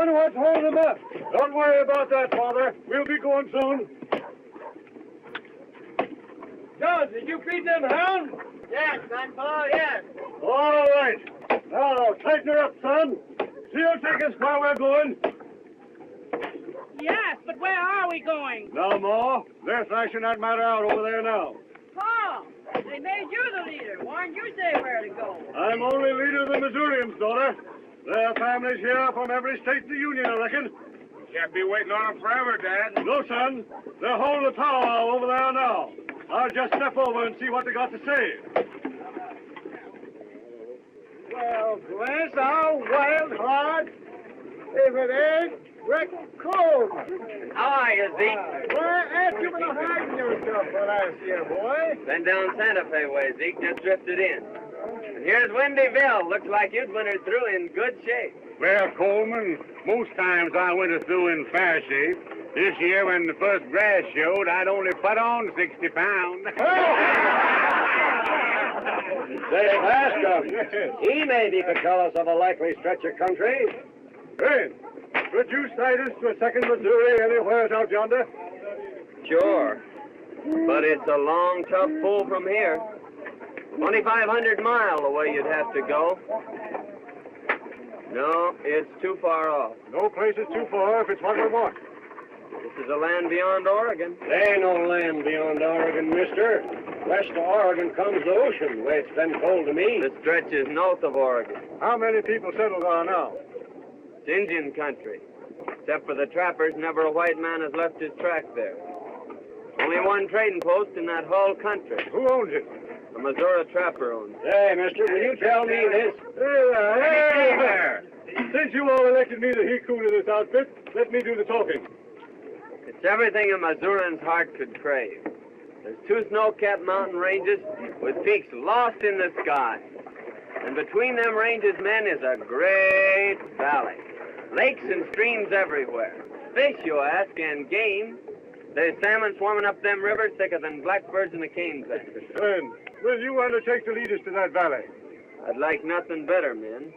Wonder what's holding them up. Don't worry about that, Father. We'll be going soon. John, did you feed them hounds? Yes, Grandpa, yes. All right. Now, tighten her up, son. She'll take us where we're going. Yes, but where are we going? Now, Ma, they're thrashing that matter out over there now. Paul, they made you the leader. Why didn't you say where to go? I'm only leader of the Missourians, daughter. There are families here from every state in the Union, I reckon. Can't be waiting on them forever, Dad. No, son. They're holding the powwow over there now. I'll just step over and see what they got to say. Well, bless our wild heart. If it ain't Rick Cole. How are you, Zeke? Where have you been hiding yourself for last year, boy? Been down Santa Fe way, Zeke. Just drifted in. And here's Windyville. Looks like you'd wintered through in good shape. Well, Coleman, most times I went through in fair shape. This year, when the first grass showed, I'd only put on 60 pounds. Say, Pastor, he maybe could tell us of a likely stretch of country. Hey, could you sight us to a second Missouri anywhere out yonder? Sure. But it's a long, tough pull from here. 2,500 miles away you'd have to go. No, it's too far off. No place is too far if it's what we want. This is a land beyond Oregon. There ain't no land beyond Oregon, mister. West of Oregon comes the ocean, the way it's been told to me. The stretch is north of Oregon. How many people settled there now? It's Indian country. Except for the trappers, never a white man has left his track there. Only one trading post in that whole country. Who owns it? The Missouri trapper owns it. Hey, mister, will you tell me this? Hey there! Since you all elected me the he-coon of this outfit, let me do the talking. It's everything a Missourian's heart could crave. There's two snow-capped mountain ranges with peaks lost in the sky. And between them ranges, men, is a great valley. Lakes and streams everywhere. Fish, you ask, and game. There's salmon swarming up them rivers thicker than blackbirds in the cane bed. Then, will you undertake to lead us to that valley? I'd like nothing better, men.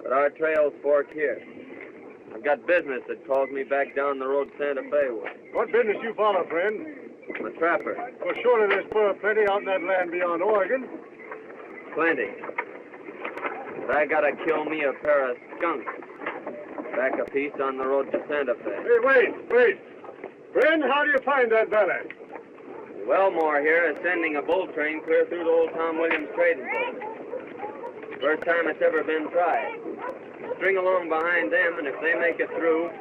But our trails fork here. I've got business that calls me back down the road Santa Fe way. What business you follow, friend? I'm a trapper. Well, surely there's fur plenty out in that land beyond Oregon. Plenty. But I gotta kill me a pair of skunks. Back a piece on the road to Santa Fe. Hey, wait. Friend, how do you find that valley? Wellmore here is sending a bull train clear through the old Tom Williams trading post. First time it's ever been tried. String along behind them, and if they make it through,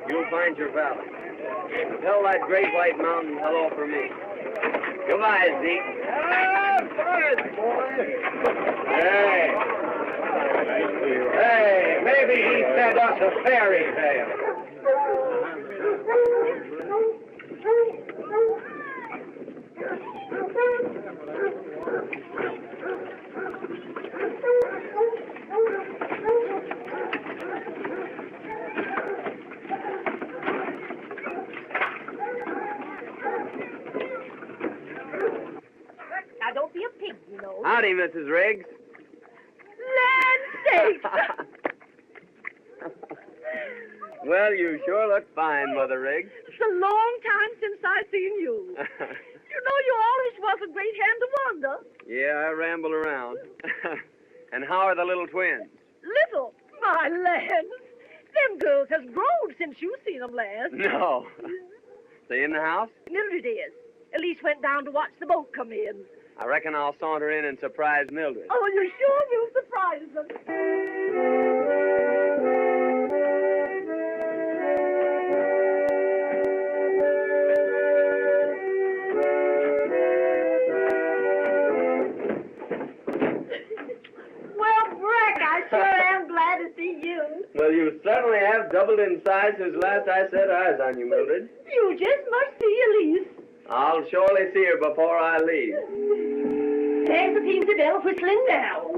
you'll find your valley. Tell that great white mountain hello for me. Goodbye, Zeke. Hey, maybe he said us a fairy tale. Now, don't be a pig, you know. Howdy, Mrs. Riggs. Land sakes! Well, you sure look fine, Mother Riggs. It's a long time since I've seen you. You know, you always was a great hand to wander. Yeah, I ramble around. And how are the little twins? Little, my land. Them girls has grown since you seen them last. No. They in the house? Mildred is. Elise went down to watch the boat come in. I reckon I'll saunter in and surprise Mildred. Oh, you sure will surprise them. Well, you certainly have doubled in size since last I set eyes on you, Mildred. You just must see Elise. I'll surely see her before I leave. There's the Peensy Bell whistling now.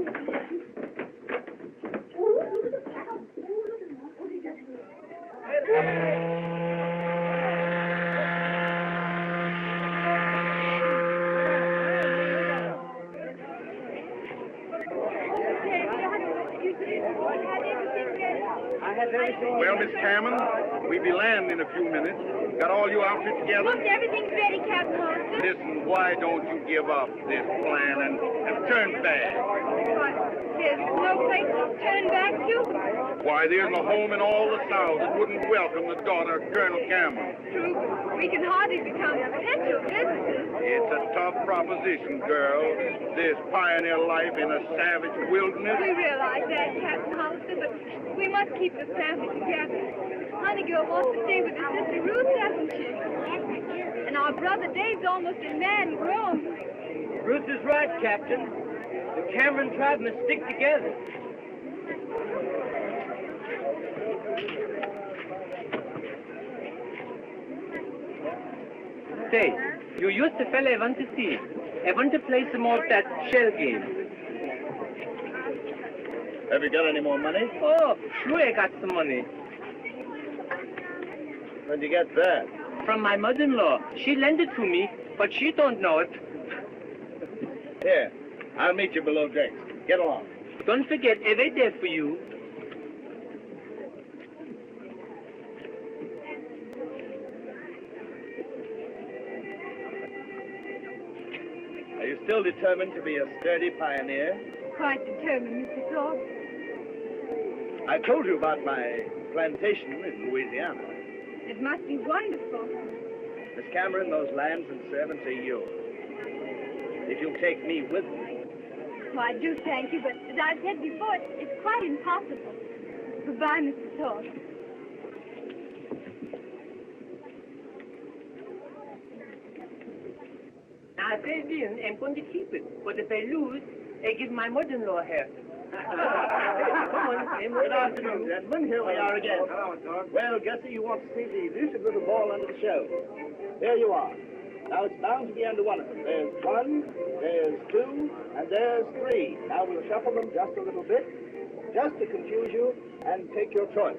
I had Well, Miss Cameron, we'll be landing in a few minutes. Got all your outfits together? Look, everything's ready, Captain Hollister. Listen, why don't you give up this plan and turn back? But there's no place to turn back to. Why, there's no home in all the South that wouldn't welcome the daughter of Colonel Cameron. True, we can hardly become potential visitors. It's a tough proposition, girl. This pioneer life in a savage wilderness. We realize that, Captain Hollister, but we must keep the family together. Honey girl wants to stay with her sister Ruth, doesn't she? And our brother Dave's almost a man grown. Ruth is right, Captain. The Cameron tribe must stick together. Say, you used the fella I want to see. I want to play some more of that shell game. Have you got any more money? Oh, sure I got some money. Where'd you get that? From my mother-in-law. She lent it to me, but she don't know it. Here, I'll meet you below decks. Get along. Don't forget, I wait there for you. Are you still determined to be a sturdy pioneer? Quite determined, Mr. Thorpe. I told you about my plantation in Louisiana. It must be wonderful. Miss Cameron, those lands and servants are yours. If you'll take me with you. Well, I do thank you, but as I said before, it's quite impossible. Goodbye, Mr. Thorpe. Now, if I win, I'm going to keep it. But if I lose, I give my mother-in-law half. Come on, Good afternoon, gentlemen. Here we are again. Well, Gussie, you want to see the elusive little ball under the shell. There you are. Now, it's bound to be under one of them. There's one, there's two, and there's three. Now, we'll shuffle them just a little bit, just to confuse you, and take your choice.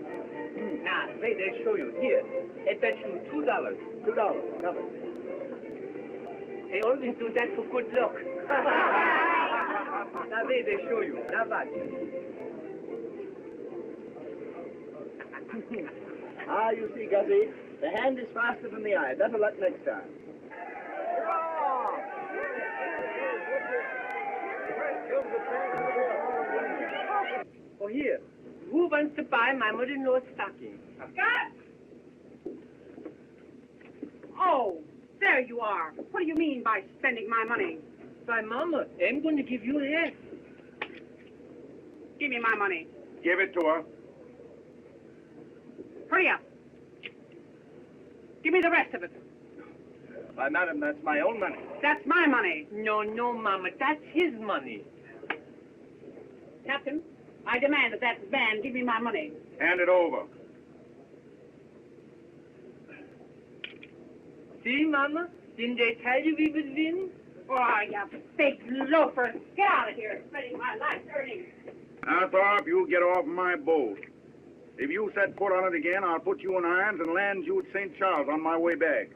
Now, wait, I'll show you. Here, I bet you $2. $2. Covered. I always do that for good luck. Now, wait, I'll show you. Now, watch. You see, Gussie, the hand is faster than the eye. Better luck next time. Oh, here. Who wants to buy my mother-in-law's stocking? Scott! Oh, there you are. What do you mean by spending my money? Why, Mama, I'm going to give you half. Give me my money. Give it to her. Hurry up. Give me the rest of it. Why, madam, that's my own money. That's my money. No, Mama, that's his money. Captain, I demand that man give me my money. Hand it over. See, Mama? Didn't I tell you we would win? Oh, you big loafer. Get out of here, spending my life's earnings. Now, Thorpe, you get off my boat. If you set foot on it again, I'll put you in irons and land you at St. Charles on my way back.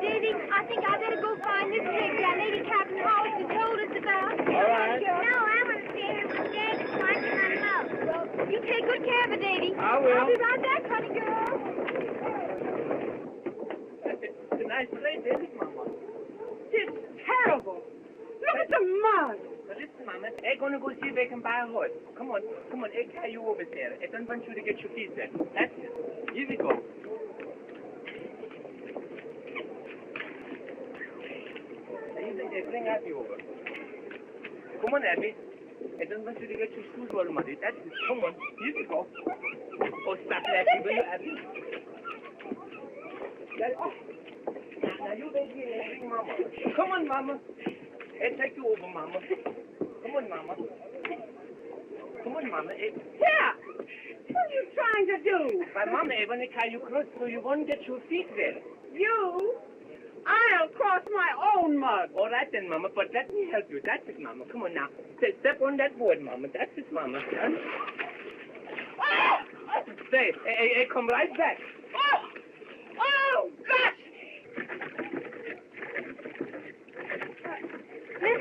Davy, I think I better go find this trick that Lady Captain Hollister told us about. All right. No, I'm going to stay here for Dad and watch my house. Well, you take good care of it, Davy. I will. I'll be right back, honey girl. It's a nice place, isn't it, Mama? It's terrible. Look at the mud. Now, listen, Mama, I'm going to go see if I can buy a horse. Come on, I'll carry you over there. I don't want you to get your feet wet. That's it. Here we go. Now, you bring Abby over. Come on, Abby. I don't want you to get your shoes all muddy. That's it. Come on, here we go. Oh, stop laughing, will you, Abby? That's it. Now, you go here and bring Mama. Come on, Mama. I'll take you over, Mama. Come on, Mama. Come on, Mama. Yeah. What are you trying to do? My Mama, I want to carry you close so you won't get your feet wet. You? I'll cross my own mud. All right then, Mama, but let me help you. That's it, Mama. Come on now. Step on that board, Mama. That's it, Mama. Say, I come right back. Oh, gosh!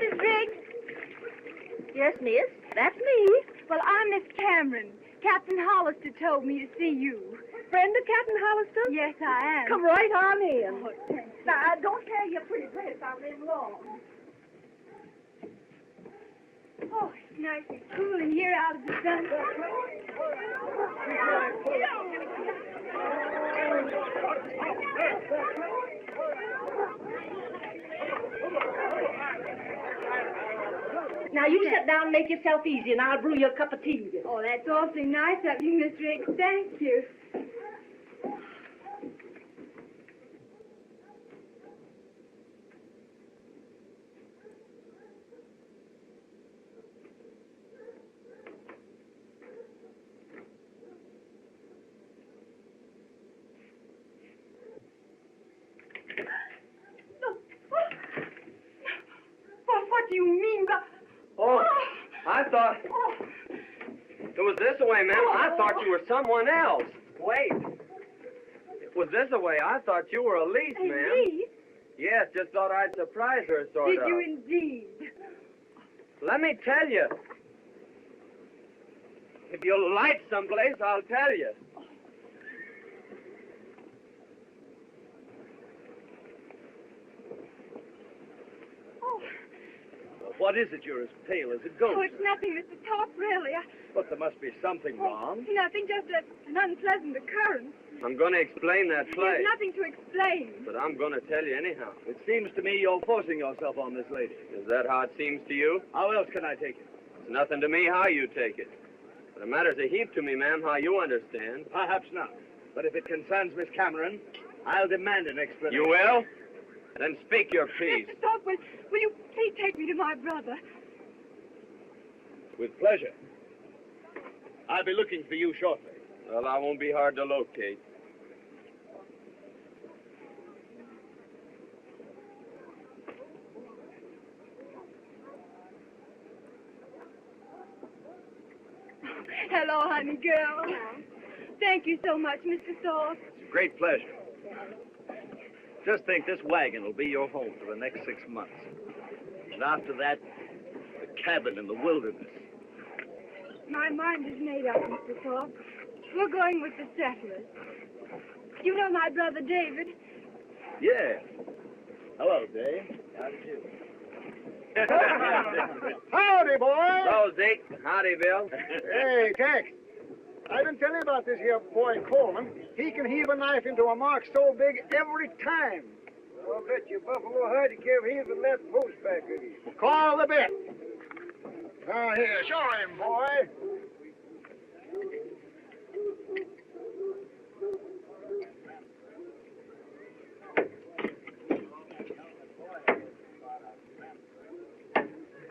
Mrs. Riggs? Yes, miss. That's me. Well, I'm Miss Cameron. Captain Hollister told me to see you. Friend of Captain Hollister? Yes, I am. Come right on in. Now, don't carry your pretty dress out there long. Oh, it's nice and cool in here out of the sun. Now, you sit down and make yourself easy, and I'll brew you a cup of tea. Oh, that's awfully nice of you, Miss Riggs. Thank you. What do you mean by... Oh, I thought... It was this way, ma'am. I thought you were someone else. Wait. It was this way. I thought you were Elise, ma'am. Elise? Yes, just thought I'd surprise her, sort Did of. you indeed? Let me tell you. If you'll light someplace, I'll tell you. What is it? You're as pale as a Oh, ghost. it's nothing, Mr. Top, really. But there must be something wrong. Nothing, just an unpleasant occurrence. I'm going to explain that play. There's nothing to explain. But I'm going to tell you anyhow. It seems to me you're forcing yourself on this lady. Is that how it seems to you? How else can I take it? It's nothing to me how you take it. But it matters a heap to me, ma'am, how you understand. Perhaps not. But if it concerns Miss Cameron, I'll demand an explanation. You will? Then speak your piece. Mr. Top, will you please take me to my brother? With pleasure. I'll be looking for you shortly. Well, I won't be hard to locate. Hello, honey girl. Thank you so much, Mr. Thorpe. It's a great pleasure. Just think, this wagon will be your home for the next 6 months. And after that, the cabin in the wilderness. My mind is made up, Mr. Thorpe. We're going with the settlers. You know my brother David? Yeah. Hello, Dave. How do you do? Howdy, boy. Hello, Zeke. Howdy, Bill. Hey, Tex. I've been telling you about this here boy Coleman. He can heave a knife into a mark so big every time. I'll bet you Buffalo Hud you give him the left post back of you. Call the bet. Now here, show him, boy.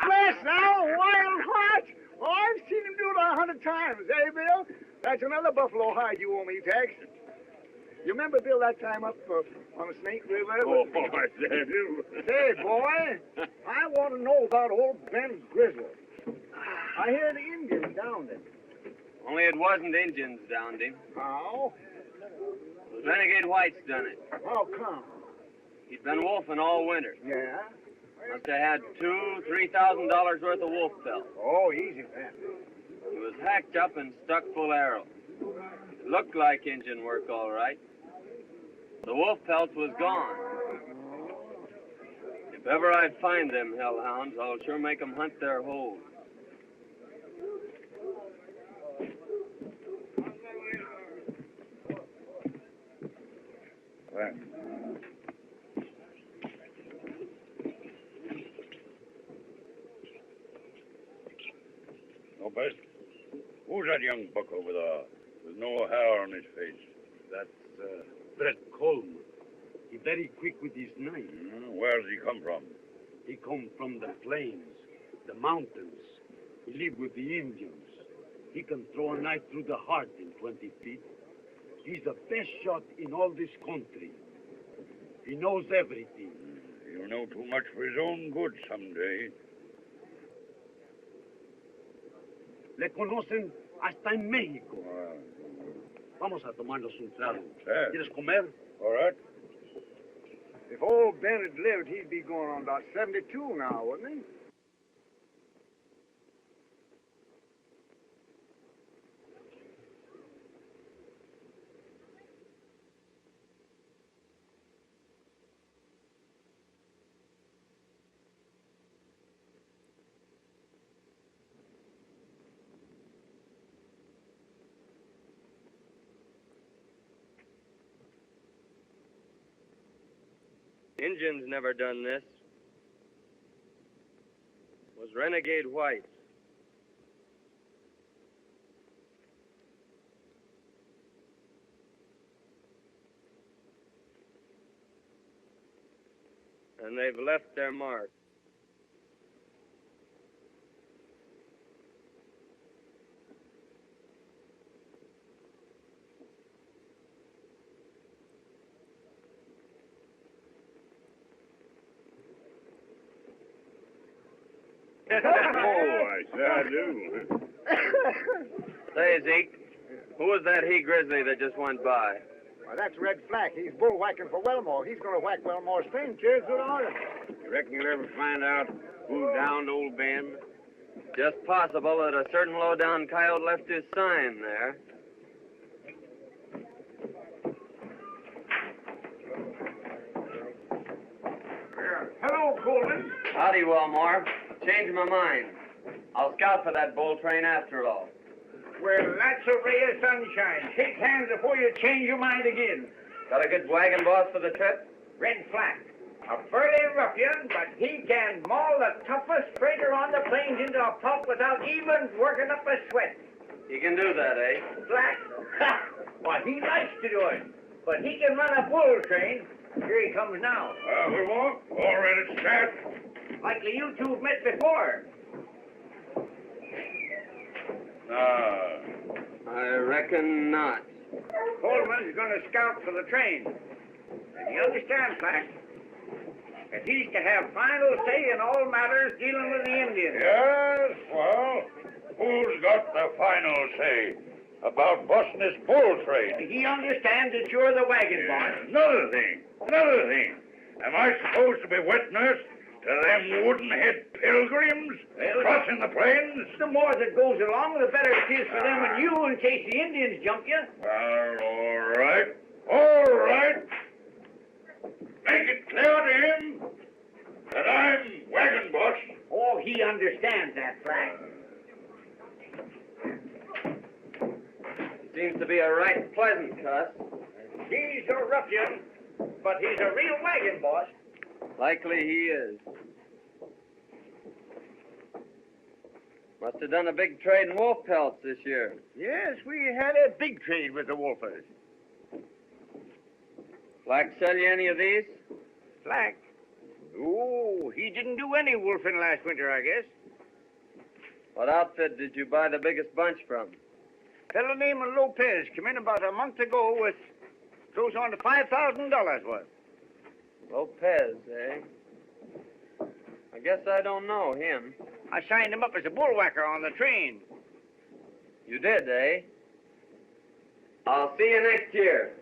Bless now, wild heart. Oh, I've seen him do it 100 times, eh, Bill? That's another buffalo hide you owe me, Tex. You remember, Bill, that time up on the Snake River? Oh, I do. Say, boy, I want to know about old Ben Grizzle. I hear the Indians downed him. Only it wasn't Indians downed him. How? Renegade White's done it. How come? He'd been wolfing all winter. Yeah? Must have had $2,000-3,000 worth of wolf pelt. Oh, easy, man. He was hacked up and stuck full of arrows. It looked like Indian work, all right. The wolf pelt was gone. If ever I find them hellhounds, I'll sure make them hunt their holes. Well, no, best. Who's that young buck over there with no hair on his face? That's Brett Coleman. He very quick with his knife. Where's he come from? He come from the plains, the mountains. He live with the Indians. He can throw a knife through the heart in 20 feet. He's the best shot in all this country. He knows everything. He'll know too much for his own good someday. Le conocen hasta en México. Vamos a tomarnos un trago. Yeah. ¿Quieres comer? All right. If old Ben had lived, he'd be going on about 72 now, wouldn't he? Injuns never done this. Was renegade whites. And they've left their mark. Oh, I sure do. Say, Zeke, who was that he-grizzly that just went by? Well, that's Red Flack. He's bull-whacking for Wellmore. He's going to whack Wellmore's train chairs with iron. You reckon you'll ever find out who downed old Ben? Just possible that a certain low-down coyote left his sign there. Hello, Coleman. Howdy, Wellmore. Changed my mind. I'll scout for that bull train after all. Well, that's a ray of sunshine. Shake hands before you change your mind again. Got a good wagon boss for the trip? Red Flack. A burly ruffian, but he can maul the toughest freighter on the plains into a pulp without even working up a sweat. He can do that, eh? Flack? Ha! Why, he likes to do it. But he can run a bull train. Here he comes now. We won't. All ready to start. Likely you two have met before. I reckon not. Coleman's going to scout for the train. And you understand, Flack, that he's to have final say in all matters dealing with the Indians. Yes, well, who's got the final say about busting this bull train? He understands that you're the wagon boss. Another thing. Am I supposed to be wet nurse to them wooden-head pilgrims crossing the plains? The more that goes along, the better it is for them and you in case the Indians jump you. Well, all right. Make it clear to him that I'm wagon boss. Oh, he understands that, Flack. Seems to be a right pleasant cuss. He's a ruffian, but he's a real wagon boss. Likely he is. Must have done a big trade in wolf pelts this year. Yes, we had a big trade with the wolfers. Flack sell you any of these? Flack? Oh, he didn't do any wolfing last winter, I guess. What outfit did you buy the biggest bunch from? Fellow named Lopez came in about a month ago with close on to $5,000 worth. Lopez, eh? I guess I don't know him. I signed him up as a bullwhacker on the train. You did, eh? I'll see you next year.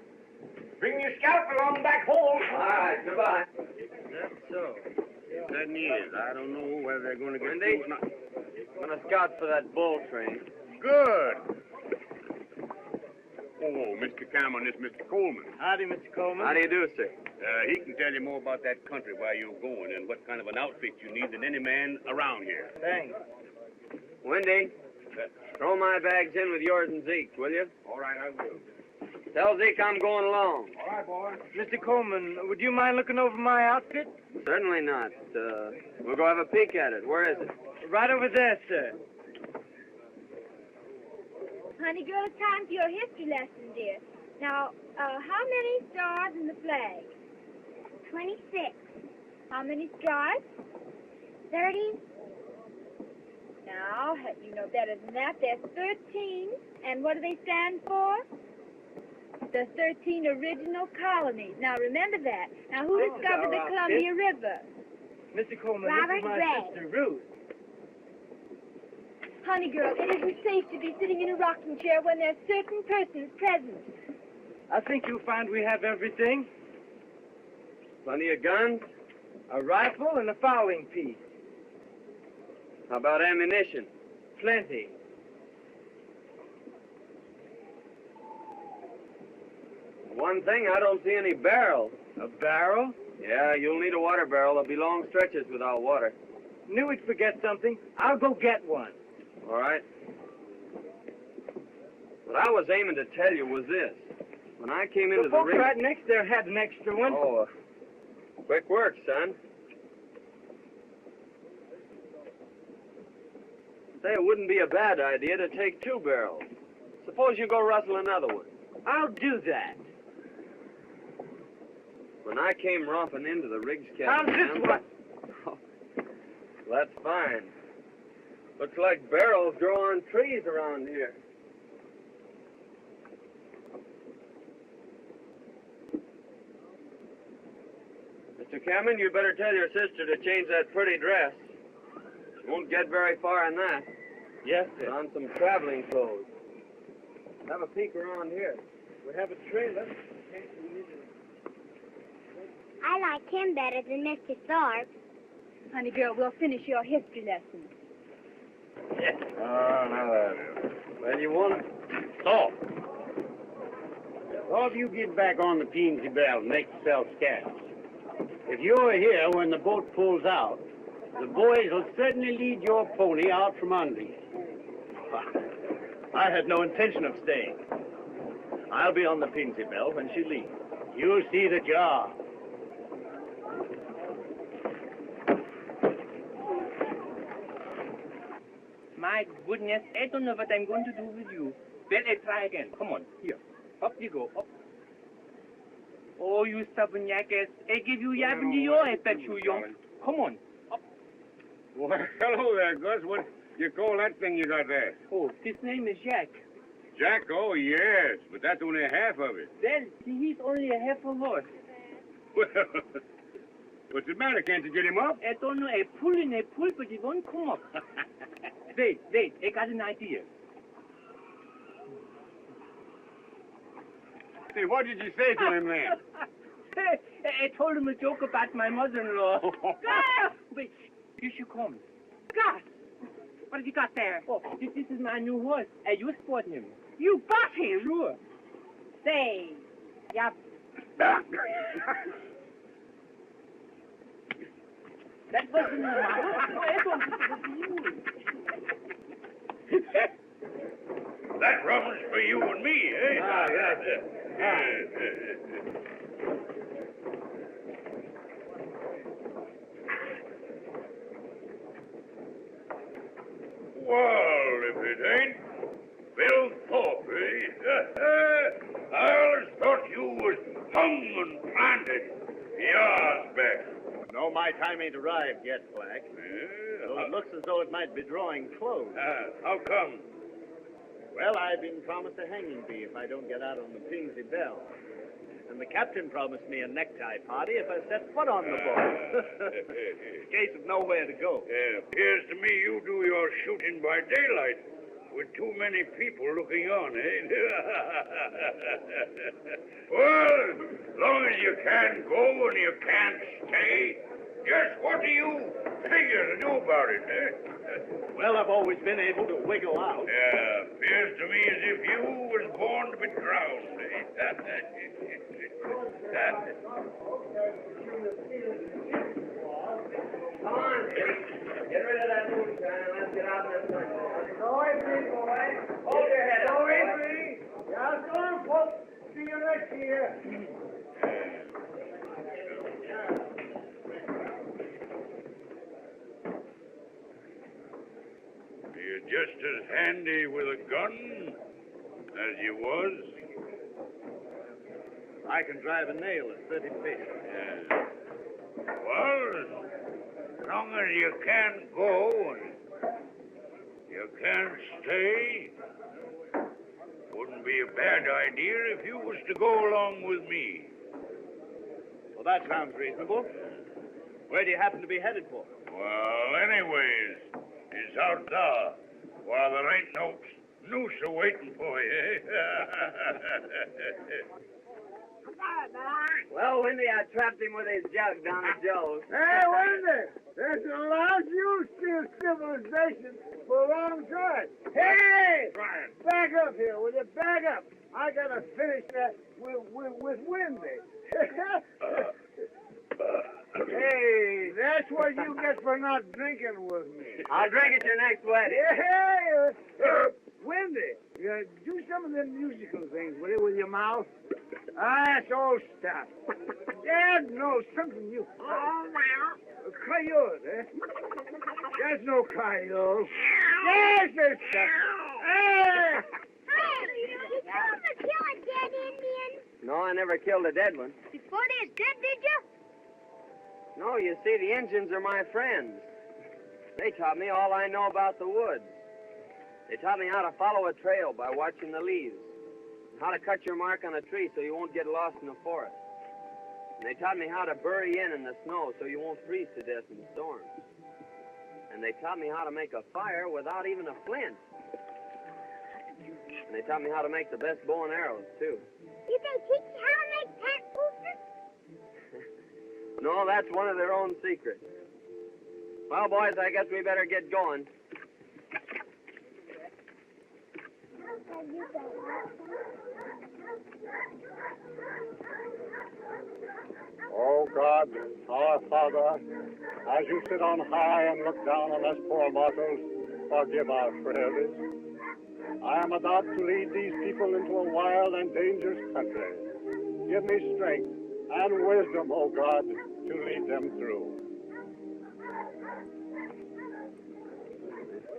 Bring your scalp along back home. All right, goodbye. That's so. It certainly is. I don't know whether they're going to get Wendy? through or not. I'm gonna scout for that bull train. Good. Oh, Mr. Cameron, this is Mr. Coleman. Howdy, Mr. Coleman. How do you do, sir? He can tell you more about that country, where you're going, and what kind of an outfit you need than any man around here. Thanks. Wendy, throw my bags in with yours and Zeke's, will you? All right, I will. Tell Zeke I'm going along. All right, boy. Mr. Coleman, would you mind looking over my outfit? Certainly not. We'll go have a peek at it. Where is it? Right over there, sir. Honey girl, it's time for your history lesson, dear. Now, how many stars in the flag? 26. How many stripes? 30. Now, you know better than that. There's 13. And what do they stand for? The 13 original colonies. Now, remember that. Now, who discovered the Columbia River? Mr. Coleman, Robert this is my Gray. sister, Ruth. Honey girl, it isn't safe to be sitting in a rocking chair when there's certain persons present. I think you'll find we have everything. Plenty of guns? A rifle and a fowling piece. How about ammunition? Plenty. One thing, I don't see any barrels. A barrel? Yeah, you'll need a water barrel. There'll be long stretches without water. Knew we'd forget something. I'll go get one. All right. What I was aiming to tell you was this. When I came into The the folks ring... right next there had an extra one. Oh, Quick work, son. Say, it wouldn't be a bad idea to take 2 barrels. Suppose you go rustle another one. I'll do that. When I came romping into the Riggs How's cabin... this one? That's fine. Looks like barrels grow on trees around here. Mr. Cameron, you better tell your sister to change that pretty dress. She won't get very far in that. Yes, Put sir. on some traveling clothes. Have a peek around here. We have a trailer. I like him better than Mr. Thorpe. Honey girl, we'll finish your history lesson. Oh, now that. Well, you want it? Stop. All of you get back on the Peensy Bell and make yourself scarce. If you're here when the boat pulls out, the boys will certainly lead your pony out from under you. I had no intention of staying. I'll be on the Peensy Bell when she leaves. You'll see the job. My goodness, I don't know what I'm going to do with you. Well, I try again. Come on, here. Up you go, up. Oh, you stubborn jackass. I give you yab in the ear, I bet you, young. Come on, up. Well, hello there, Gus. What you call that thing you got there? Oh, his name is Jack. Jack? Oh, yes. But that's only half of it. Well, he's only a half a horse. Well, what's the matter? Can't you get him up? I don't know, I pull and I pull, but he won't come up. Wait, I got an idea. Say, what did you say to him then? I told him a joke about my mother-in-law. Wait, here she comes. Gus, what have you got there? Oh, this is my new horse. I just bought him. You bought him? Sure. Say, yeah. That wasn't my horse. No, I don't think it was you. That rubble's for you and me, eh? Ah, Well, if it ain't Bill Thorpe, eh? I always thought you was hung and planted years back. No, my time ain't arrived yet, Black. Though it looks as though it might be drawing close. How come? Well, I've been promised a hanging fee if I don't get out on the Peensy Bell. And the captain promised me a necktie party if I set foot on the boat. Case of nowhere to go. Appears to me you do your shooting by daylight with too many people looking on, eh? Well, as long as you can't go and you can't stay, just what do you figure to do about it, eh? Well, I've always been able to wiggle out. Yeah, appears to me as if you was born to be drowned, eh? Come on, get rid of that moonshine and let's get out in the sunshine. Go easy, boy. Hold your head up. Go easy. Yeah, go on, folks. See you next year. You're just as handy with a gun as you was. I can drive a nail at 30 feet. Yeah. Well, as long as you can't go and you can't stay, wouldn't be a bad idea if you was to go along with me. Well, that sounds reasonable. Where do you happen to be headed for? Well, anyways, it's out there while there ain't no noose waiting for you, eh? Well, Wendy, I trapped him with his jug down at Joe's. Hey, Wendy, there's a lot you steal civilization for a long time. Hey! Back up here, will you? Back up. I gotta finish that with Wendy. Hey, that's what you get for not drinking with me. I'll drink at your next wedding. Hey, Wendy, do some of them musical things with your mouth. Ah, it's all stuff. Dad knows something you... Coyote, eh? There's no coyote. Yes, there's stuff. Hey! Did you ever kill a dead Indian? No, I never killed a dead one. Before they're dead, did you? No, you see, the Indians are my friends. They taught me all I know about the woods. They taught me how to follow a trail by watching the leaves, how to cut your mark on a tree so you won't get lost in the forest. And they taught me how to bury in the snow so you won't freeze to death in storms. And they taught me how to make a fire without even a flint. And they taught me how to make the best bow and arrows, too. Did they teach you how to make pet boosters? No, that's one of their own secrets. Well, boys, I guess we better get going. Oh God, our Father, as you sit on high and look down on us poor mortals, forgive our frailties. I am about to lead these people into a wild and dangerous country. Give me strength and wisdom, oh God, to lead them through.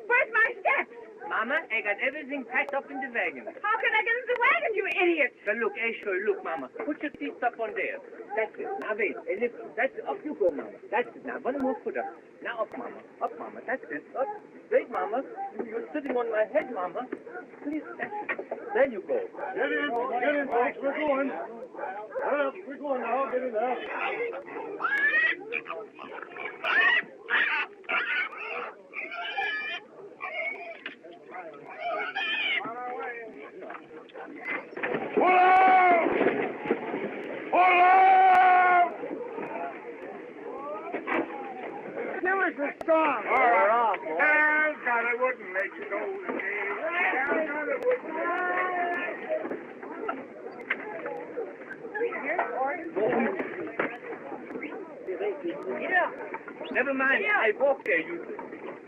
Where's my steps? Mama, I got everything packed up in the wagon. How can I get in the wagon, you idiot? So look, sure, look, Mama. Put your feet up on there. That's it. Now wait, a little. That's it. Up you go, Mama. That's it. Now one more foot up. Now up, Mama. Up, Mama. That's it. Up. Wait, Mama. You're sitting on my head, Mama. Please, that's it. There you go. Get in, folks, we're going. We're going now, get in there. Pull out! Pull out! Give us a song. All right. Hell, God, I wouldn't let you go today. Hell, God, I Yeah. Never mind. I walk there, you two.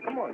Come on.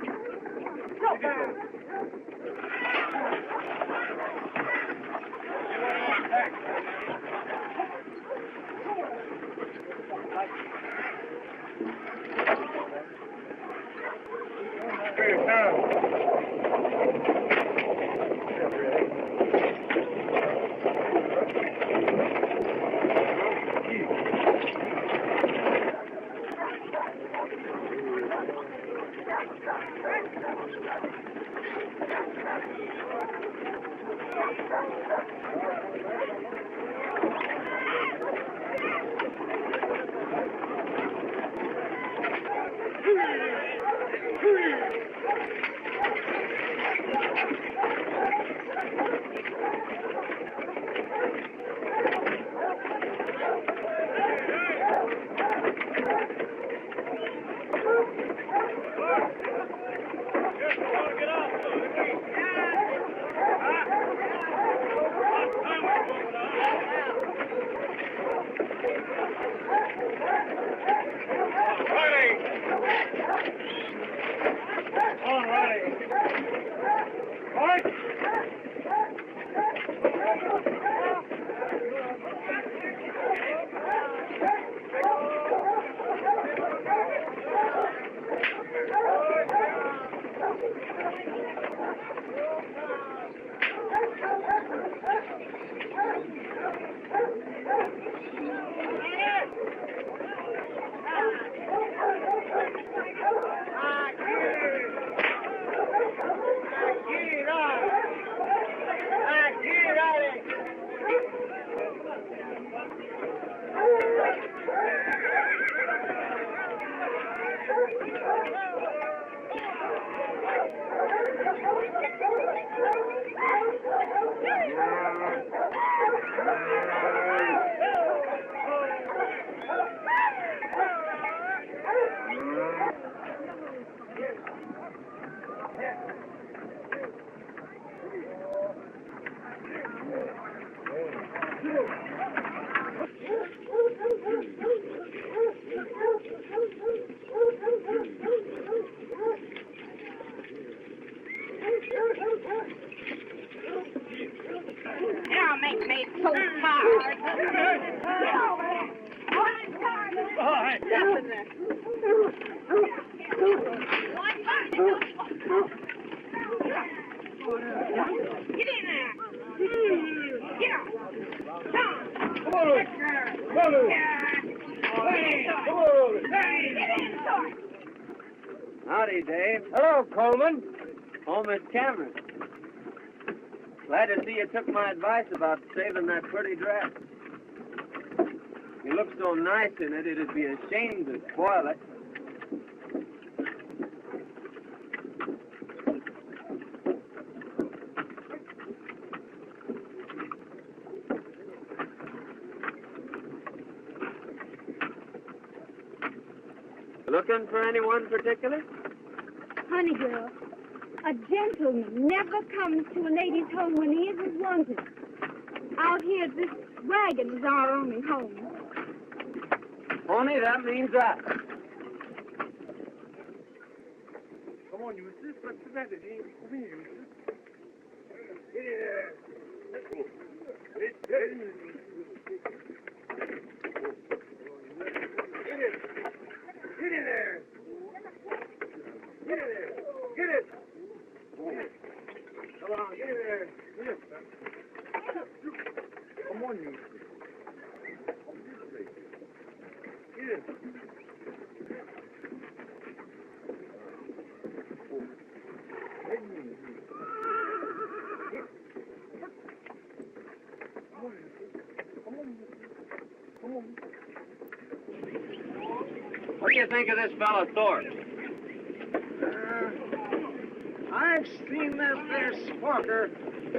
Howdy, Dave. Hello, Coleman. Oh, Miss Cameron. Glad to see you took my advice about saving that pretty dress. You look so nice in it, it'd be a shame to spoil it. Looking for anyone particular? Honey girl, a gentleman never comes to a lady's home when he isn't wanted. Out here, this wagon is our only home. Pony, that means that. Come on, Eustace. What's the matter? Come here, Eustace. Get in there. Get in there. Get in there. Get it. Come on, get in there. Get it. Come on, you. Get it. What do you think of this fellow Thorpe? I've seen that there sparker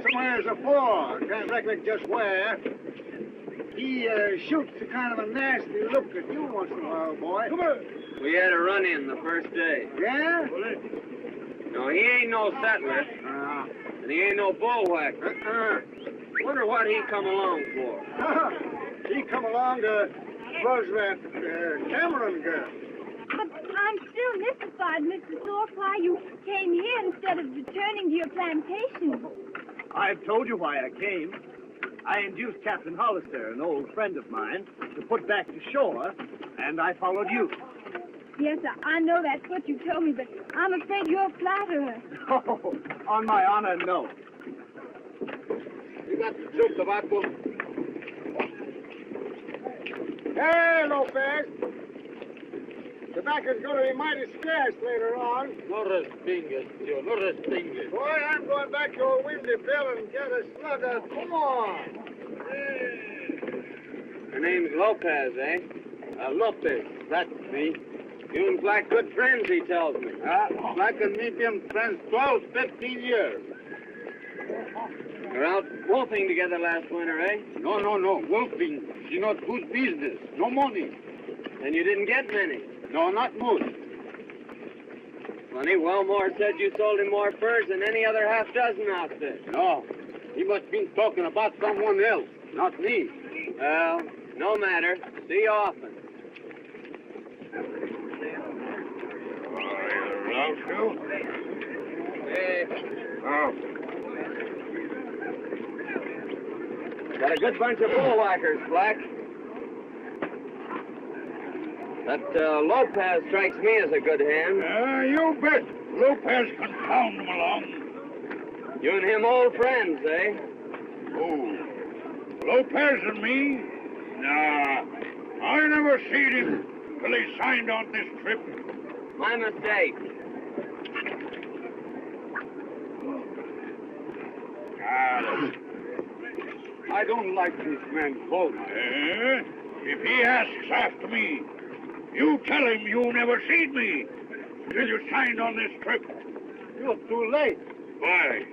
somewheres afore. Can't recollect just where. He shoots a kind of a nasty look at you once in a while, boy. Come on. We had a run-in the first day. Yeah? No, he ain't no settler, and he ain't no bullwhacker. Wonder what he come along for. He come along to was that Cameron girl. But I'm still mystified, Mr. Thorpe, why you came here instead of returning to your plantation. I've told you why I came. I induced Captain Hollister, an old friend of mine, to put back to shore, and I followed you. Yes, I know that's what you told me, but I'm afraid you're a flatterer. Oh, on my honor, no. You got the soup tobacco? Hey, Lopez. Tobacco's going to be mighty scarce later on. No respingues, tío, no respingues. Boy, I'm going back to old Windy Bill and get a slugger. Come on. Your name's Lopez, eh? Lopez, that's me. You and Black good friends, he tells me. Black and me been friends 12, 15 years. You're out wolfing together last winter, eh? No. Wolfing, she not good business. No money. And you didn't get many. No, not much. Funny, Wellmore said you sold him more furs than any other half-dozen outfit. No, he must been talking about someone else, not me. Well, no matter. See you often. Around too? Hey. Oh. Got a good bunch of bullwhackers, Black. That Lopez strikes me as a good hand. You bet. Lopez can pound him along. You and him old friends, eh? Oh, Lopez and me? Nah, I never seen him till he signed on this trip. My mistake. I don't like this man Coleman. If he asks after me, you tell him you never seen me till you signed on this trip. You're too late. Why?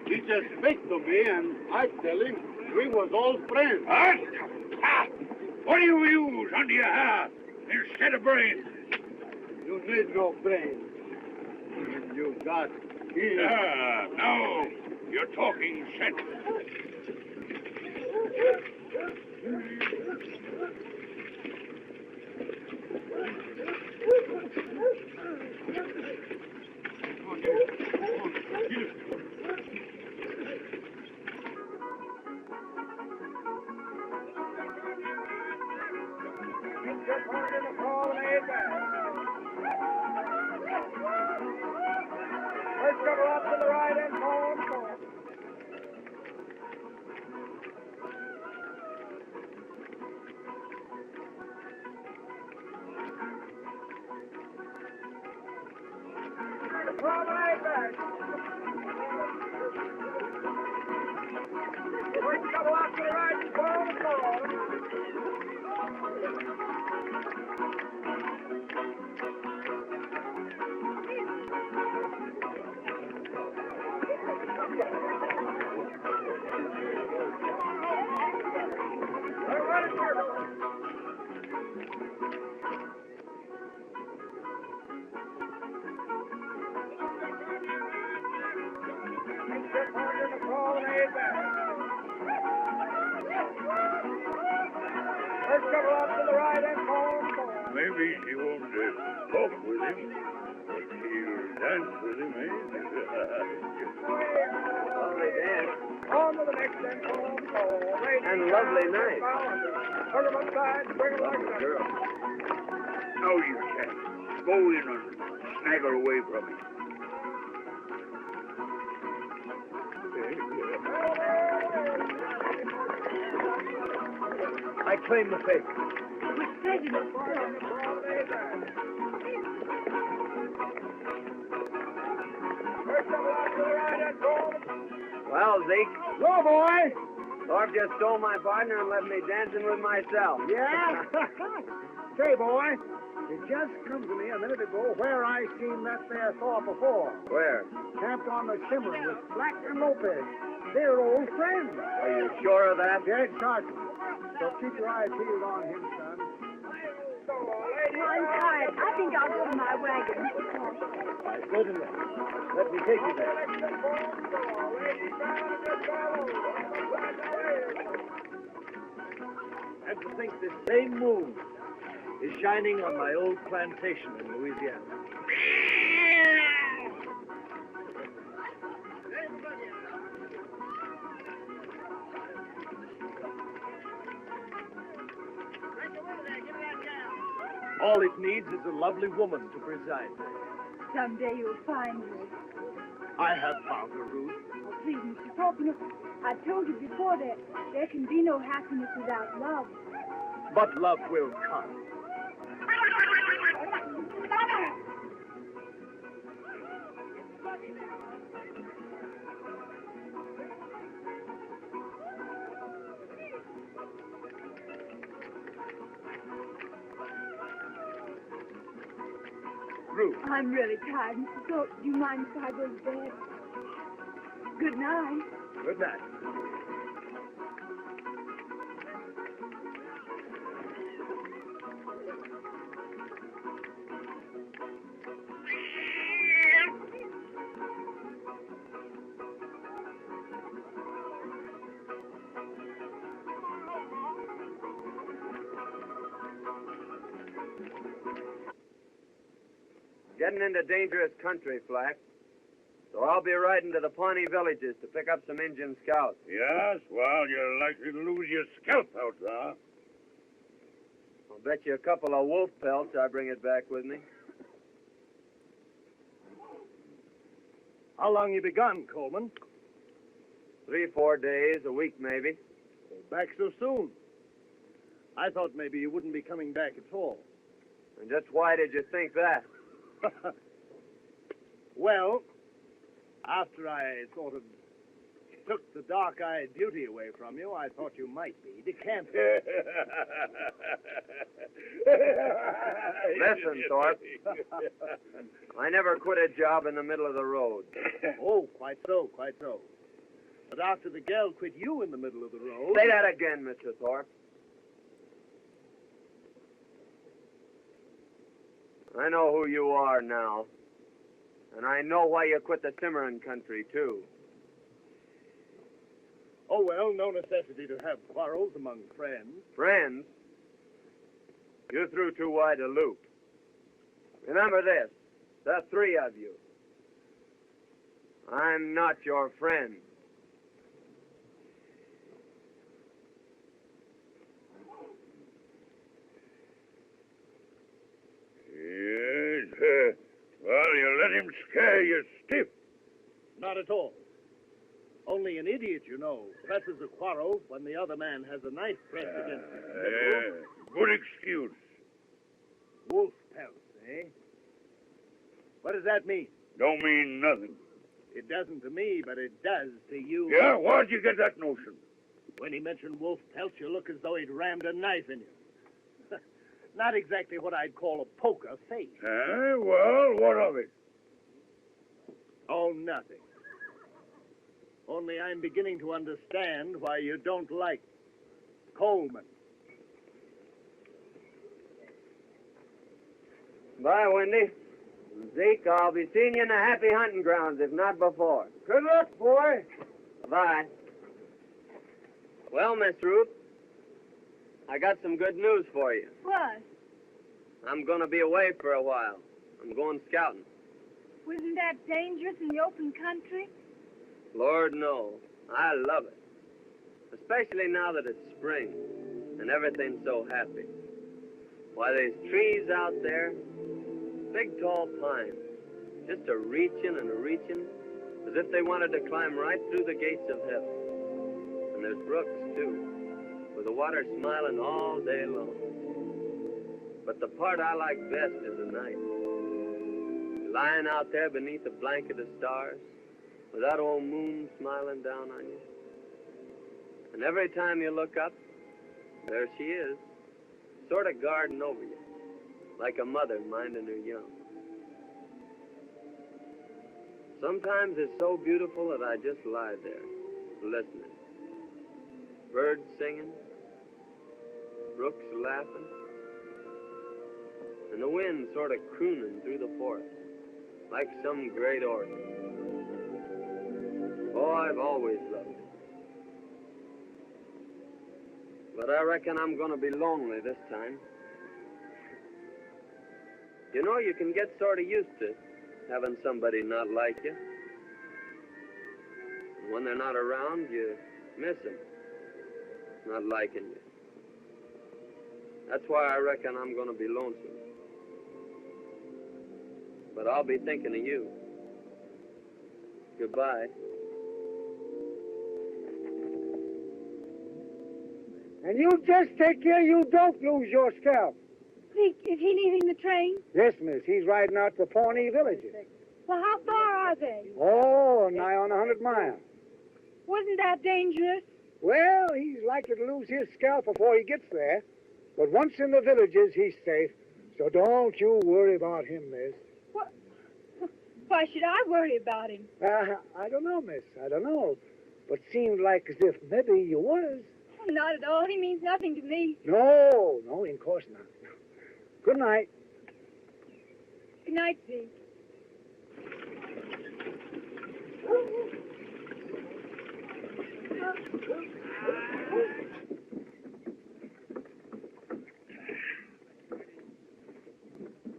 He just speak to me and I tell him we was old friends. What? Ha! What do you use under your hat instead of brains? You need no brains. You got ears. No. You're talking sense. Just hold in the promenade back. First couple up to the right and forward. The promenade back. First couple up to the right and forward. Maybe she won't talk with him, but she'll dance with him, eh? Lovely dance. On to the next and And lovely night. Bring him upside, bring him like that. Girl. No, you can't. Go in and snag her away from me. I claim the faith. With prejudice. Well, Zeke, Go, boy. Thorpe just stole my partner and left me dancing with myself. Yeah? Say, boy, it just come to me a minute ago where I seen that there Thorpe before. Where? Camped on the Cimarron with Black and Lopez. They're old friends. Are you sure of that? Dead certain. So keep your eyes peeled on him, son. I'm tired. I think I'll go to my wagon. Good enough. Let me take you there. And to think this same moon is shining on my old plantation in Louisiana. All it needs is a lovely woman to preside there. Someday you'll find her. I have found her, Ruth. Oh, please, Mr. Thorpe, you know, I told you before that there can be no happiness without love. But love will come. Ruth. I'm really tired, Mr. Thorpe. Do you mind if I go to bed? Good night. Good night. Getting into dangerous country, Flack. So I'll be riding to the Pawnee villages to pick up some Indian scouts. Yes, well, you're likely to lose your scalp out there. I'll bet you a couple of wolf pelts I bring it back with me. How long you begun, Coleman? 3-4 days, a week maybe. Back so soon. I thought maybe you wouldn't be coming back at all. And just why did you think that? Well, after I sort of took the dark-eyed beauty away from you, I thought you might be decamping. Listen, Thorpe. I never quit a job in the middle of the road. Oh, quite so, quite so. But after the gal quit you in the middle of the road... Say that again, Mr. Thorpe. I know who you are now. And I know why you quit the Cimarron country, too. Oh, well, no necessity to have quarrels among friends. Friends? You threw too wide a loop. Remember this, the three of you. I'm not your friend. scare you stiff. Not at all. Only an idiot, you know, presses a quarrel when the other man has a knife pressed against him. Good excuse. Wolf pelts, eh? What does that mean? Don't mean nothing. It doesn't to me, but it does to you. Yeah, where'd you get that notion? When he mentioned wolf pelts, you look as though he'd rammed a knife in you. Not exactly what I'd call a poker face. Well, what of it? Oh, nothing. Only I'm beginning to understand why you don't like Coleman. Bye, Wendy. Zeke, I'll be seeing you in the happy hunting grounds, if not before. Good luck, boy. Bye. Well, Miss Ruth, I got some good news for you. What? I'm going to be away for a while. I'm going scouting. Wasn't that dangerous in the open country? Lord, no. I love it. Especially now that it's spring and everything's so happy. Why, there's trees out there, big tall pines, just a-reaching and a-reaching, as if they wanted to climb right through the gates of heaven. And there's brooks, too, with the water smiling all day long. But the part I like best is the night. Lying out there beneath a blanket of stars, with that old moon smiling down on you. And every time you look up, there she is, sort of guarding over you, like a mother minding her young. Sometimes it's so beautiful that I just lie there, listening. Birds singing, brooks laughing, and the wind sort of crooning through the forest, like some great organ. Oh, I've always loved it. But I reckon I'm going to be lonely this time. You know, you can get sort of used to having somebody not like you. And when they're not around, you miss them, not liking you. That's why I reckon I'm going to be lonesome. But I'll be thinking of you. Goodbye. And you just take care you don't lose your scalp. Zeke, is he leaving the train? Yes, miss. He's riding out to Pawnee villages. Well, how far are they? Oh, nigh on 100 miles. Wasn't that dangerous? Well, he's likely to lose his scalp before he gets there. But once in the villages, he's safe. So don't you worry about him, miss. What? Why should I worry about him? I don't know, miss. I don't know. But seemed like as if maybe you was. Not at all. He means nothing to me. No, in course not. Good night. Good night, Zeke.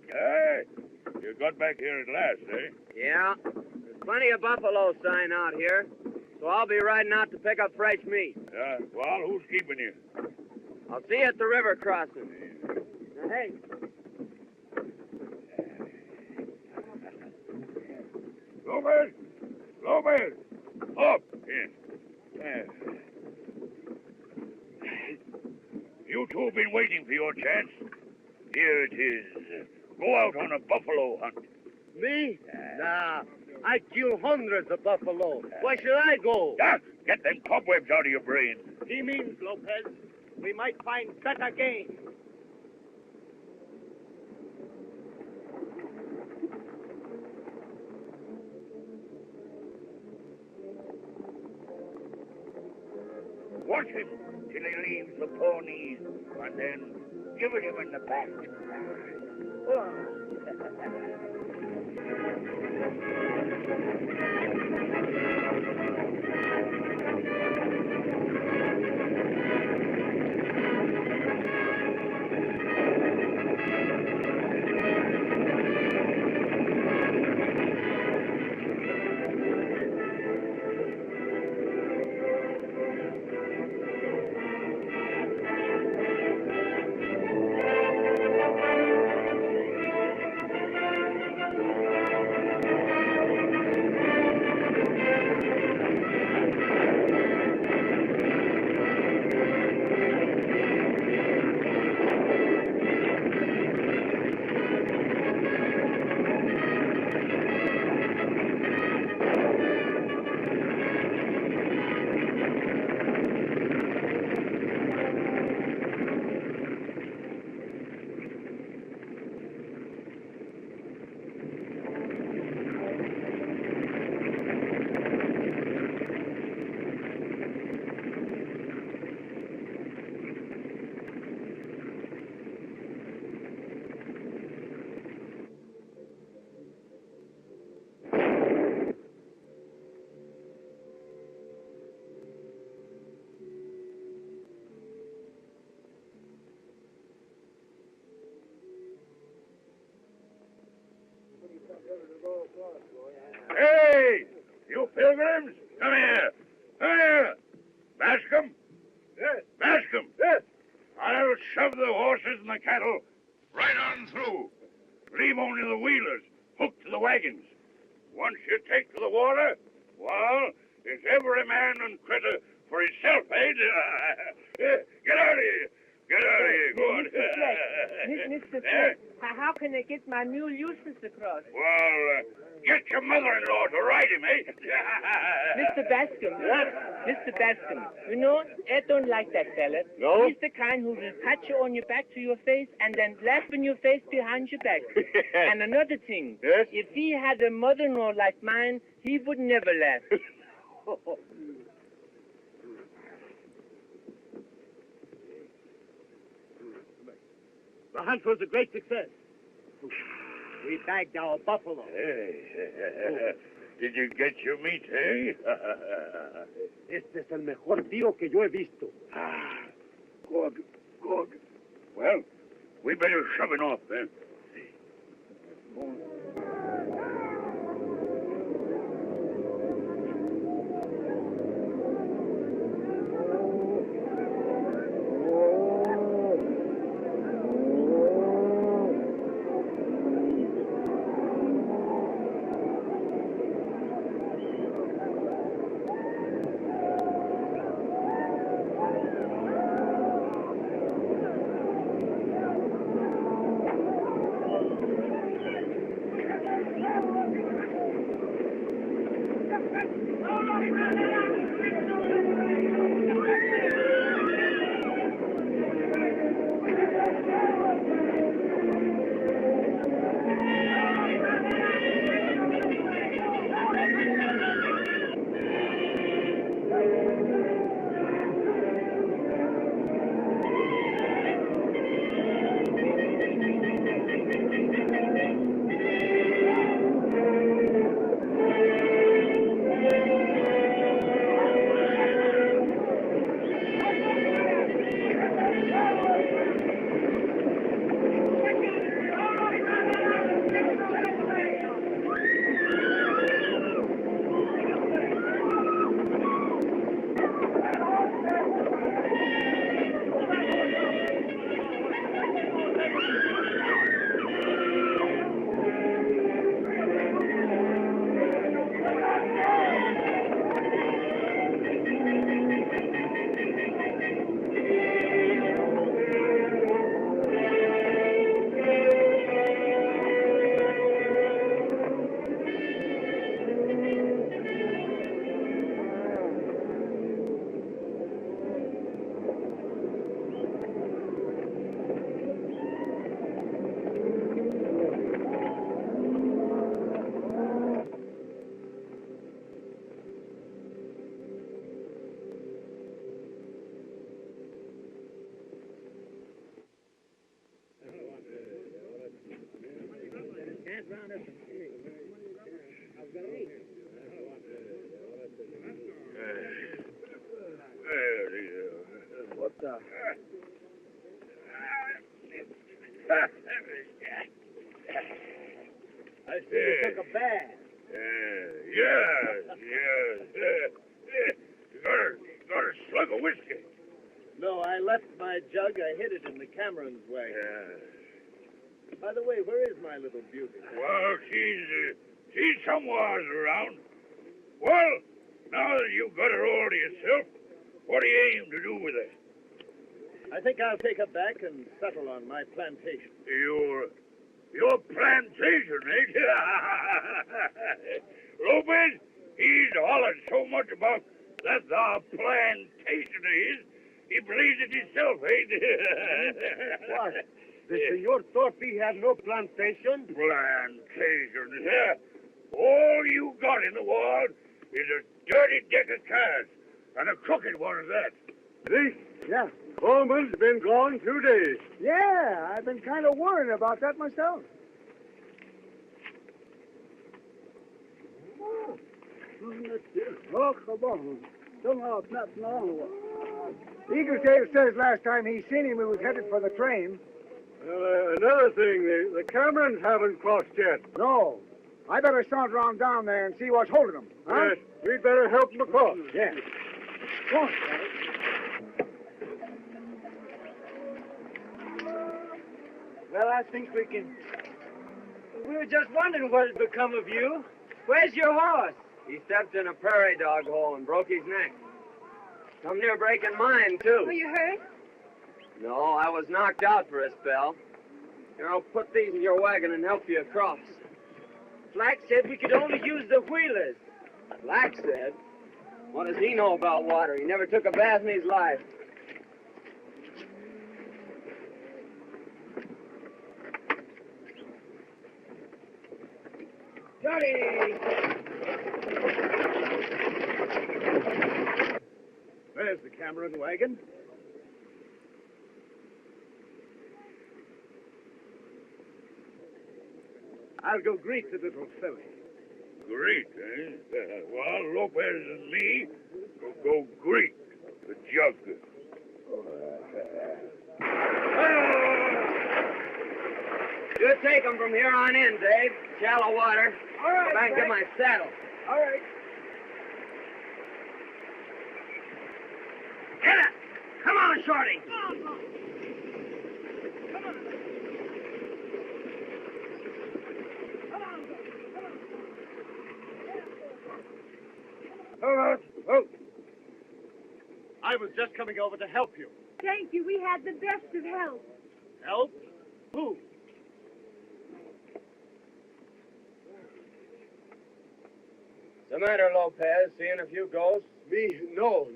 Hey, you got back here at last, eh? Yeah, there's plenty of buffalo sign out here, so I'll be riding out to pick up fresh meat. Yeah, well, who's keeping you? I'll see you at the river crossing. Now, hey. Lopez! Up! Here. You two have been waiting for your chance. Here it is. Go out on a buffalo hunt. Me? Nah. I kill hundreds of buffalo. Why should I go? Get them cobwebs out of your brain. He means, Lopez, we might find better game. Watch him till he leaves the ponies, and then give it him in the back. Hey, you pilgrims, come here. Come here. Bascom? Yes. Bascom? Yes. I'll shove the horses and the cattle right on through. Leave only the wheelers hooked to the wagons. Once you take to the water, well, it's every man and critter for himself, eh? Get out of here. Get out of here. Go on. Mr. Fleck, how can I get my mule Eustace across? Well, get your mother-in-law to ride him, eh? Mr. Bascom. Mr. Bascom, you know, I don't like that fella. No? He's the kind who will pat you on your back to your face and then laugh in your face behind your back. And another thing, Yes? if he had a mother-in-law like mine, he would never laugh. The hunt was a great success. We bagged our buffalo. Hey, did you get your meat, eh? Este es el mejor tío que yo he visto. Good, good. Well, we better shove it off then. What the? I see you took a bath. Yes. You got a slug of whiskey. No, I left my jug. I hid it in the Cameron's wagon. By the way, where is my little beauty? Well, she's somewhere around. Well, now that you've got her all to yourself, what do you aim to do with her? I think I'll take her back and settle on my plantation. Your plantation, eh? Lopez, he's hollered so much about that our plantation of his, he believes it himself, eh? What? The Senor Thorpe had no plantation? Plantation, yeah. All you got in the world is a dirty deck of cards, and a crooked one at that. See? Yeah. Coleman's been gone 2 days. Yeah, I've been kind of worried about that myself. Eagletail says last time he seen him, he was headed for the train. Another thing, the Camerons haven't crossed yet. No. I better start around down there and see what's holding them. Huh? Yes, we'd better help them across. Yeah. Go on. Well, I think we can... We were just wondering what had become of you. Where's your horse? He stepped in a prairie dog hole and broke his neck. Come near breaking mine, too. Were you hurt? No, I was knocked out for a spell. Here, I'll put these in your wagon and help you across. Flack said we could only use the wheelers. Flack said? What does he know about water? He never took a bath in his life. Johnny! There's the Cameron wagon. I'll go greet the little filly. Greet, eh? Well, Lopez and me will go greet the jug. You take him from here on in, Dave. Shallow water. All right, Go back and get my saddle. All right. Get it! Come on, Shorty! Oh. I was just coming over to help you. Thank you. We had the best of help. Help? Who? What's the matter, Lopez? Seeing a few ghosts? Me? No.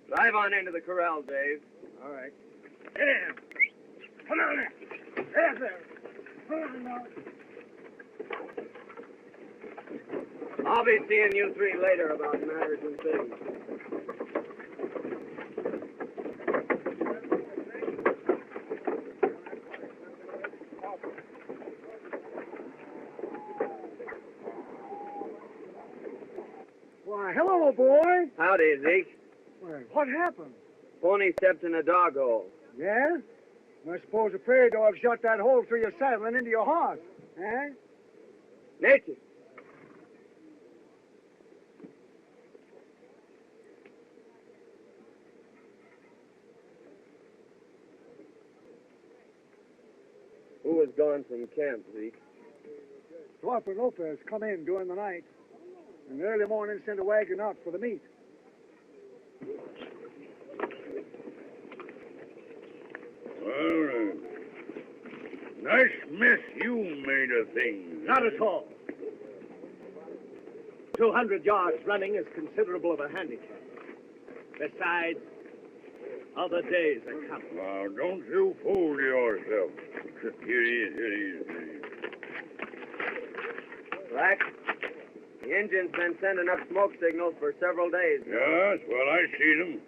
Drive on into the corral, Dave. All right. Get in. Come on there. There. Come on now. I'll be seeing you three later about matters and things. Why, hello, boy. Howdy, Zeke. Well, what happened? Pony stepped in a dog hole. Yeah? I suppose the prairie dog shot that hole through your saddle and into your horse. Eh? Nature. Who was gone from camp, Zeke? Dwarfer Lopez come in during the night. And early morning sent a wagon out for the meat. Well, nice mess you made of things. Not at all. 200 yards running is considerable of a handicap. Besides, other days are coming. Now, don't you fool yourself. Here he is. Black, the engine's been sending up smoke signals for several days now. Yes, well, I see them.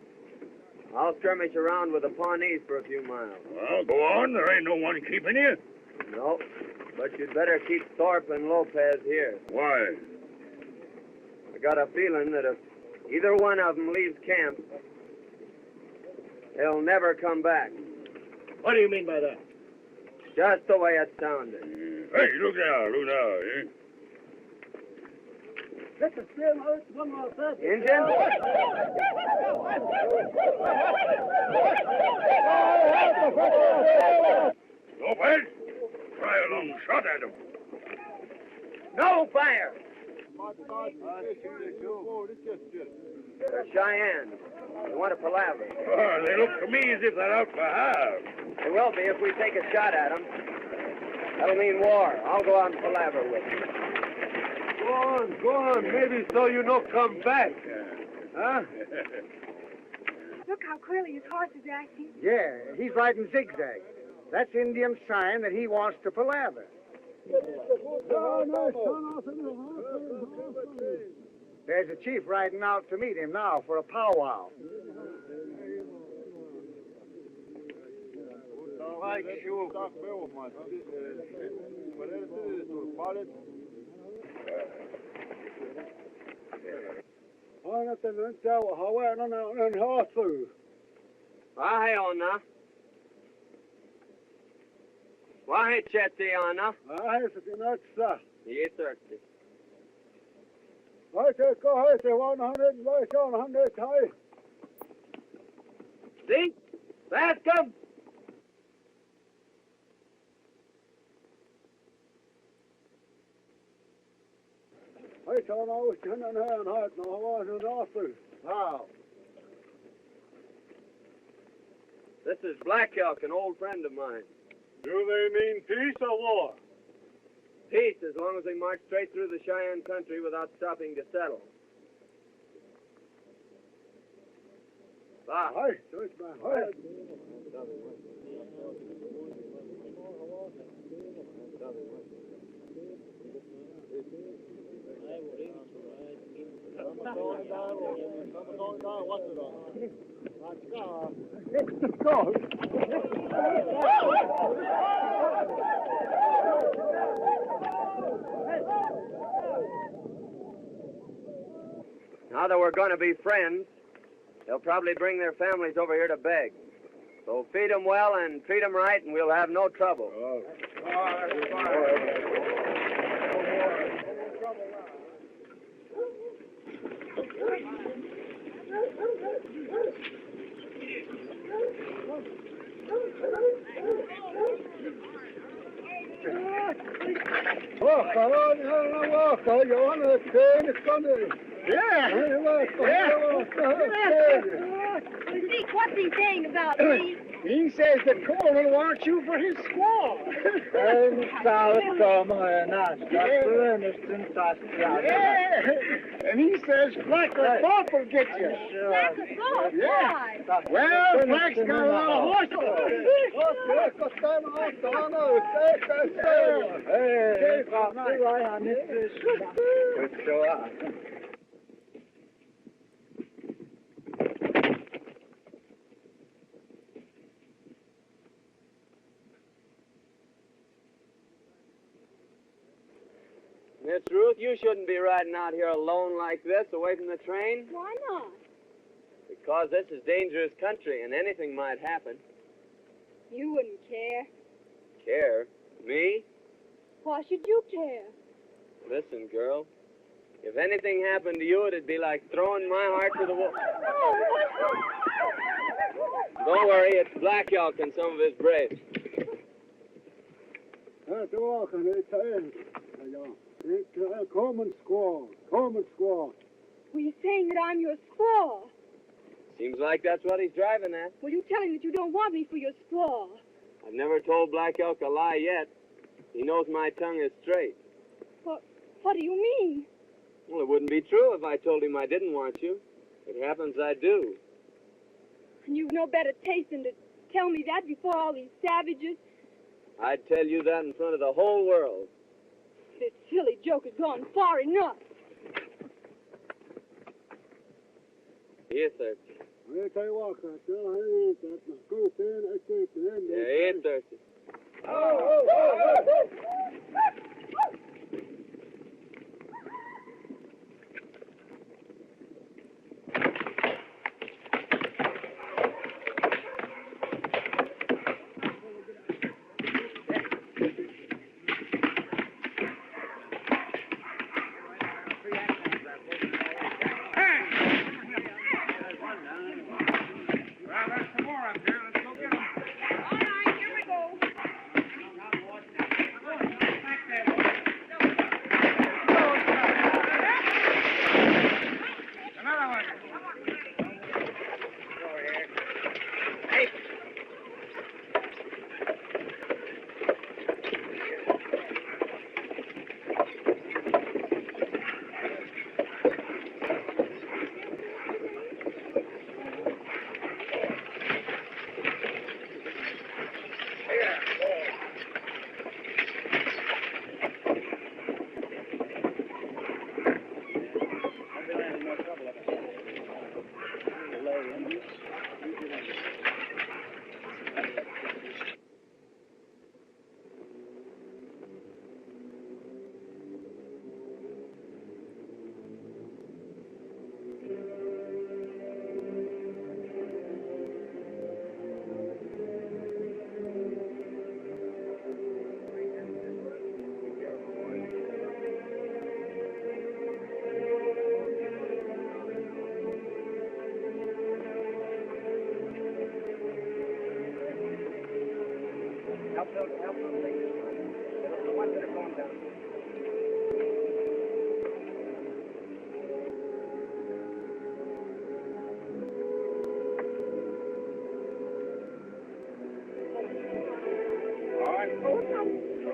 I'll skirmish around with the Pawnees for a few miles. Well, go on. There ain't no one keeping you. No, but you'd better keep Thorpe and Lopez here. Why? I got a feeling that if either one of them leaves camp, they'll never come back. What do you mean by that? Just the way it sounded. Hey, look now, eh? Let the steer one more time. Injun? Lopez, try a long shot at him. No fire! They're Cheyenne. They want to palaver. Oh, they look to me as if they're out for half. They will be if we take a shot at them. That'll mean war. I'll go out and palaver with them. Go on. Maybe so you no come back. Huh? Look how clearly his horse is acting. Yeah, he's riding zigzag. That's Indian sign that he wants to palaver. There's a chief riding out to meet him now for a powwow. Ahai, Ona. Why, Chetiana? Ai, se sinatsa. Ye thirsty. I take 100, 100 high. See? Fast come. I saw no chin and hair and heart, no was an offer. How? This is Black Elk, an old friend of mine. Do they mean peace or war? Peace, as long as they march straight through the Cheyenne country without stopping to settle. Ah. Hi, so it's my heart. Now that we're going to be friends, they'll probably bring their families over here to beg. So feed them well and treat them right, and we'll have no trouble. Walk on, you want to train, it's coming. Zeke, what's he saying about me? He says that Coleman wants you for his squaw. And he says Black Thorpe will get you. Black Thorpe? Why? Well, Black's got a lot of horses. Miss Ruth, you shouldn't be riding out here alone like this, away from the train. Why not? Because this is dangerous country, and anything might happen. You wouldn't care. Care? Me? Why should you care? Listen, girl. If anything happened to you, it'd be like throwing my heart to the wall. Don't worry, it's Black Elk and some of his braves. Coleman squaw. Were you saying that I'm your squaw? Seems like that's what he's driving at. Well, you tell him that you don't want me for your squaw. I've never told Black Elk a lie yet. He knows my tongue is straight. What do you mean? Well, it wouldn't be true if I told him I didn't want you. It happens I do. And you've no better taste than to tell me that before all these savages? I'd tell you that in front of the whole world. This silly joke has gone far enough. Here, thirsty. Yeah, here, thirsty. Help them, please. The ones that are going down.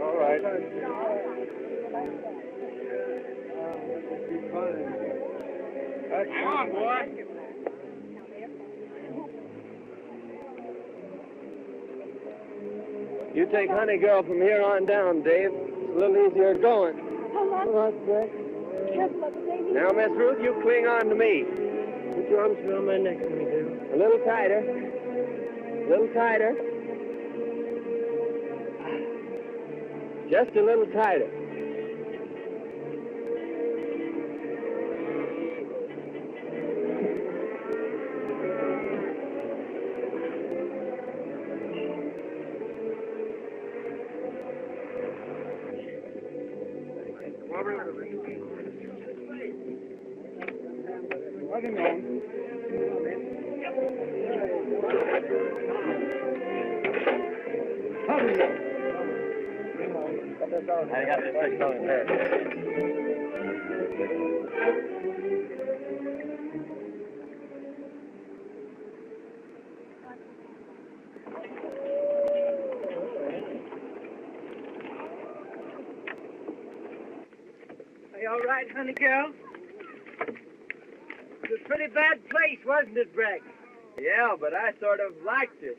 All right. Come on, boy. You take Honey Girl from here on down, Dave. It's a little easier going. Hold on. Come on, Jack. Careful of the baby. Now, Miss Ruth, you cling on to me. Put your arms around my neck, Honey Girl. A little tighter. A little tighter. Just a little tighter. I got this fixed on his head. Are you all right, honey girl? It was a pretty bad place, wasn't it, Bragg? Yeah, but I sort of liked it.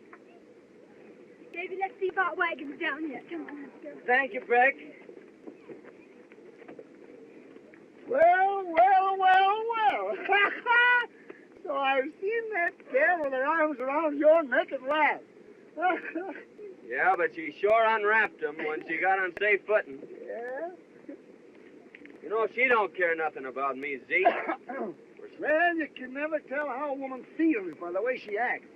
Davy, let's see if our wagon's down yet. Come on, let's go. Thank you, Bragg. Well. So I've seen that gal with her arms around your neck at last. Yeah, but she sure unwrapped him when she got on safe footing. Yeah? You know, she don't care nothing about me, Zeke. Man, you can never tell how a woman feels by the way she acts.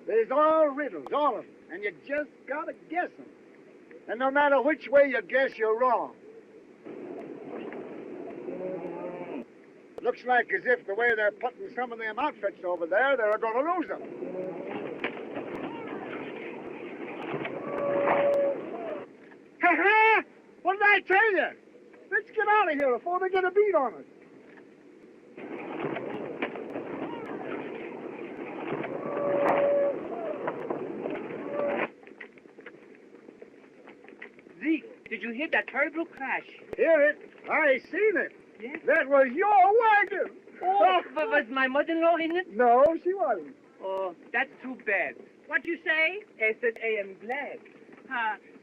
There's all riddles, all of them, and you just gotta guess them. And no matter which way you guess, you're wrong. Looks like as if the way they're putting some of them outfits over there, they're gonna lose them. Ha-ha! What did I tell you? Let's get out of here before they get a beat on us. Zeke, did you hear that terrible crash? Hear it? I seen it. Yeah? That was your wagon. Oh, but was my mother-in-law in it? No, she wasn't. Oh, that's too bad. What'd you say? I said I am glad.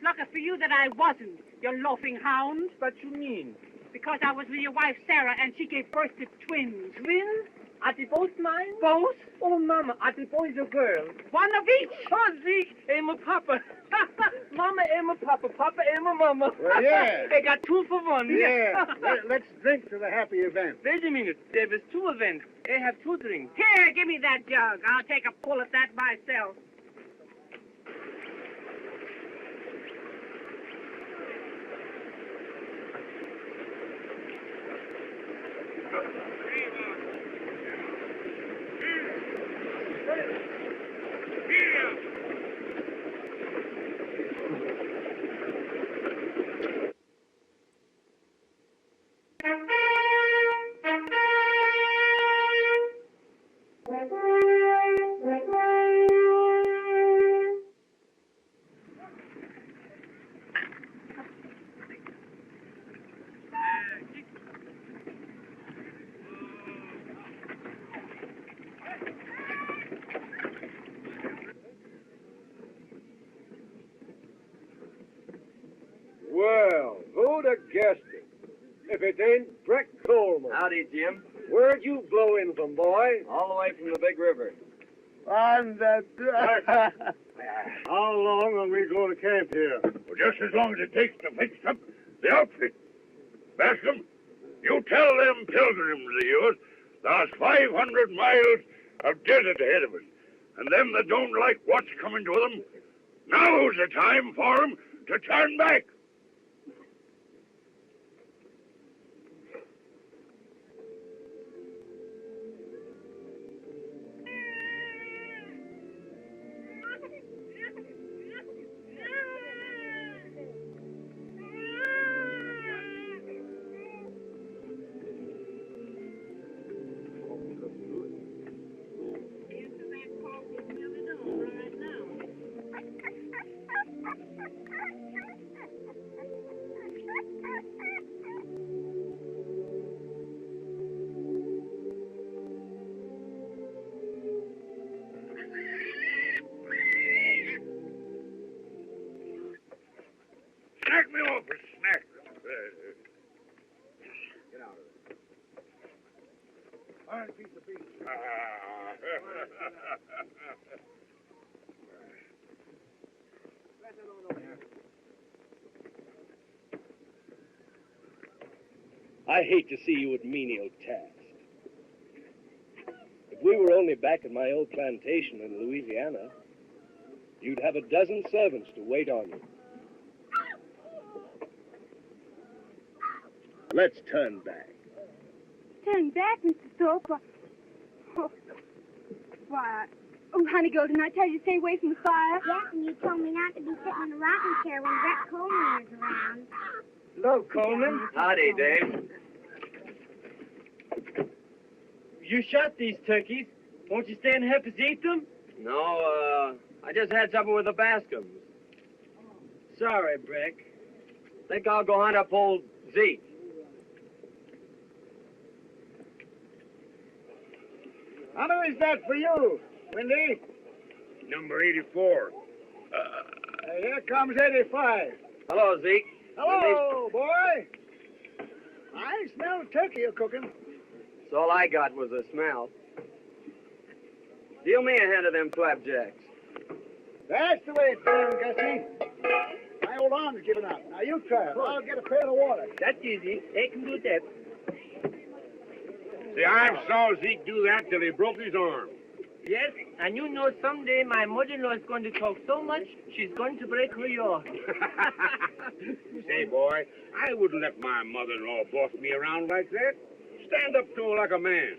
Lucky for you that I wasn't, you loafing hound. What you mean? Because I was with your wife, Sarah, and she gave birth to twins. Twins? Are they both mine? Both? Oh, Mama, are they boys or girls? One of each. Oh, Zeke, I'm a papa. Mama, I'm a papa. Papa, I'm a mama. Well, yeah. I got 2 for 1. Yeah. Let's drink to the happy event. Wait a minute. There was 2 events. I have 2 drinks. Here, give me that jug. I'll take a pull at that myself. Well, who'd have guessed it? If it ain't Breck Coleman. Howdy, Jim. Where'd you blow in from, boy? All the way from the big river. On that. How long will we go to camp here? Well, just as long as it takes to fix up the outfit. Bascom, you tell them pilgrims of yours there's 500 miles of desert ahead of us. And them that don't like what's coming to them, now's the time for them to turn back. Fine piece of beef. I hate to see you at menial tasks. If we were only back at my old plantation in Louisiana, you'd have a dozen servants to wait on you. Let's turn back. Turn back, Mr. Thorpe? Why, oh, honey girl, didn't I tell you to stay away from the fire? Yes, and you told me not to be sitting in a rocking chair when Brett Coleman is around. Hello, Coleman. Howdy, Dave. You shot these turkeys. Won't you stay and help us eat them? No, I just had supper with the Bascoms. Sorry, Breck. Think I'll go hunt up old Zeke. How many is that for you, Windy? Number 84. Here comes 85. Hello, Zeke. Hello, boy. I smell turkey you're cooking. That's all I got was a smell. Deal me a hand of them flapjacks. That's the way it's done, Gussie. My old arm's giving out. Now you try it. I'll get a pail of water. That's easy. They can do that. See, I saw Zeke do that till he broke his arm. Yes, and you know someday my mother-in-law is going to talk so much, she's going to break her yaw. Say, boy, I wouldn't let my mother-in-law boss me around like that. Stand up to her like a man.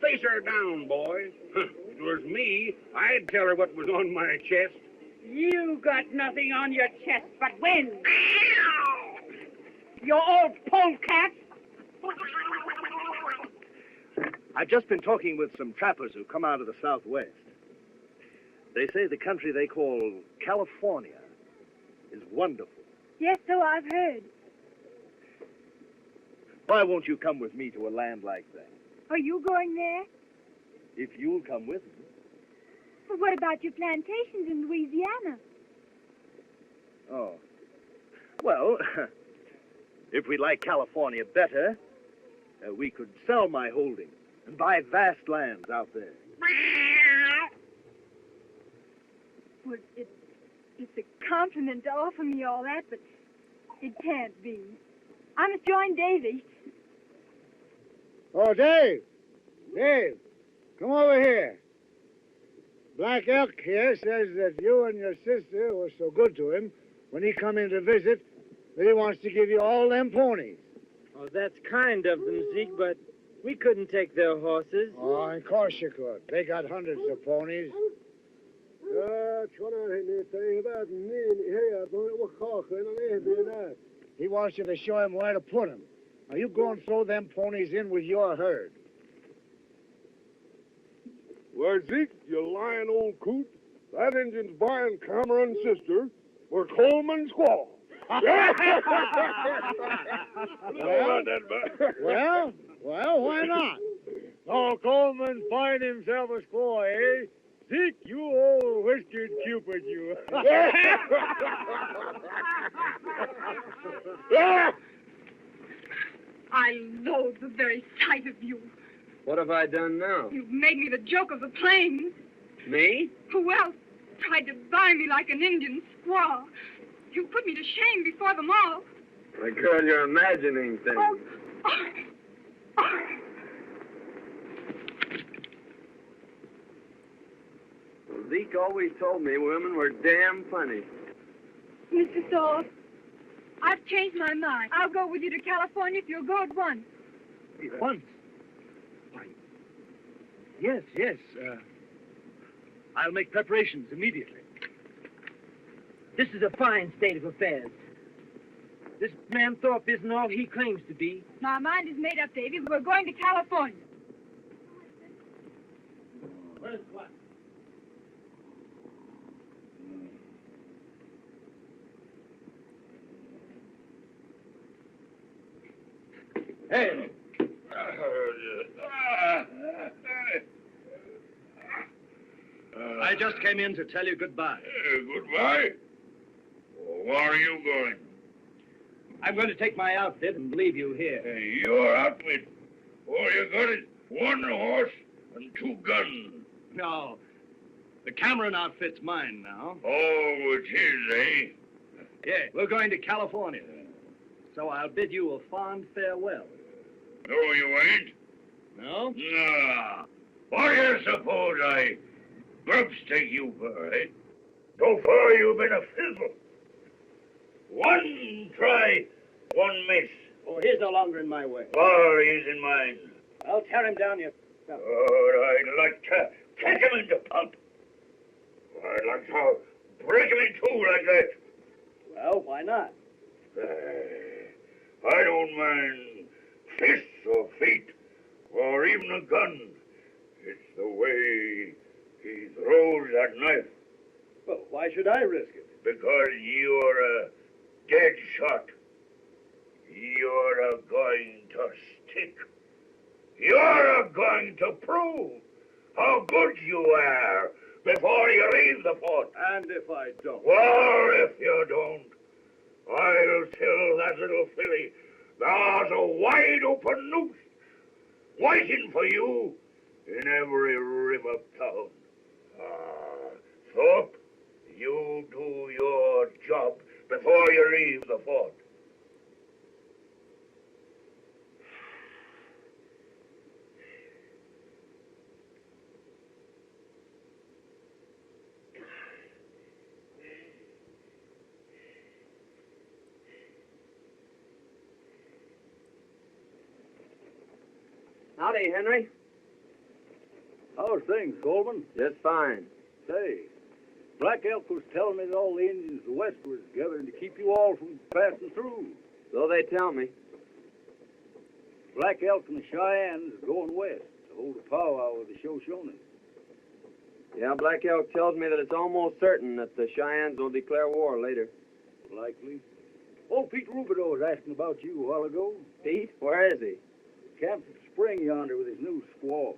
Face her down, boy. If it was me, I'd tell her what was on my chest. You got nothing on your chest but wind. You old polecat. I've just been talking with some trappers who come out of the Southwest. They say the country they call California is wonderful. Yes, so I've heard. Why won't you come with me to a land like that? Are you going there? If you'll come with me. But what about your plantations in Louisiana? Oh. Well, if we like California better, we could sell my holdings and buy vast lands out there. Well, it's a compliment to offer me all that, but it can't be. I must join Davy. Oh, Dave. Dave, come over here. Black Elk here says that you and your sister were so good to him when he come in to visit that he wants to give you all them ponies. Oh, that's kind of them, Zeke, but we couldn't take their horses. Oh, of course you could. They got hundreds of ponies. He wants you to show him where to put them. Now, you go and throw them ponies in with your herd. Well, Zeke, you lying old coot. That Indian's buying Cameron's sister for Coleman Squaw. Well, why not? Oh, Coleman find himself a squaw, eh? Zeke, you old whiskered Cupid, you. I loathe the very sight of you. What have I done now? You've made me the joke of the plains. Me? Who else tried to buy me like an Indian squaw? You put me to shame before them all. My girl, you're imagining things. Well, Zeke always told me women were damn funny. Mr. Thorpe, I've changed my mind. I'll go with you to California if you'll go at once. Once? Why, yes. I'll make preparations immediately. This is a fine state of affairs. This man Thorpe isn't all he claims to be. My mind is made up, Davy. We're going to California. Where's what? Hey! I just came in to tell you goodbye. Goodbye? Where are you going? I'm going to take my outfit and leave you here. Your outfit? All you got is 1 horse and 2 guns. No. The Cameron outfit's mine now. Oh, it's his, eh? Yeah, we're going to California. So I'll bid you a fond farewell. No, you ain't. No? Nah. What do you suppose I grubstake you for, eh? So far you've been a fizzle. 1 try, 1 miss. Oh, he's no longer in my way. Or he's in mine. I'll tear him down, you... Oh, I'd like to kick him into pulp. I'd like to break him in 2 like that. Well, why not? I don't mind fists or feet or even a gun. It's the way he throws that knife. Well, why should I risk it? Because you're a dead shot. You're a going to stick. You're a going to prove how good you are before you leave the fort. And if I don't? Well, if you don't, I'll tell that little filly there's a wide open noose waiting for you in every river town. Thorpe, you do your job before you leave the fort. Howdy, Henry. How's things, Coleman? Just fine. Say, Black Elk was telling me that all the Indians of the West were gathering to keep you all from passing through. So they tell me. Black Elk and the Cheyennes are going west to hold a powwow with the Shoshones. Yeah, Black Elk tells me that it's almost certain that the Cheyennes will declare war later. Likely. Old Pete Rubidoux was asking about you a while ago. Pete? Where is he? Camped at the spring yonder with his new squaw.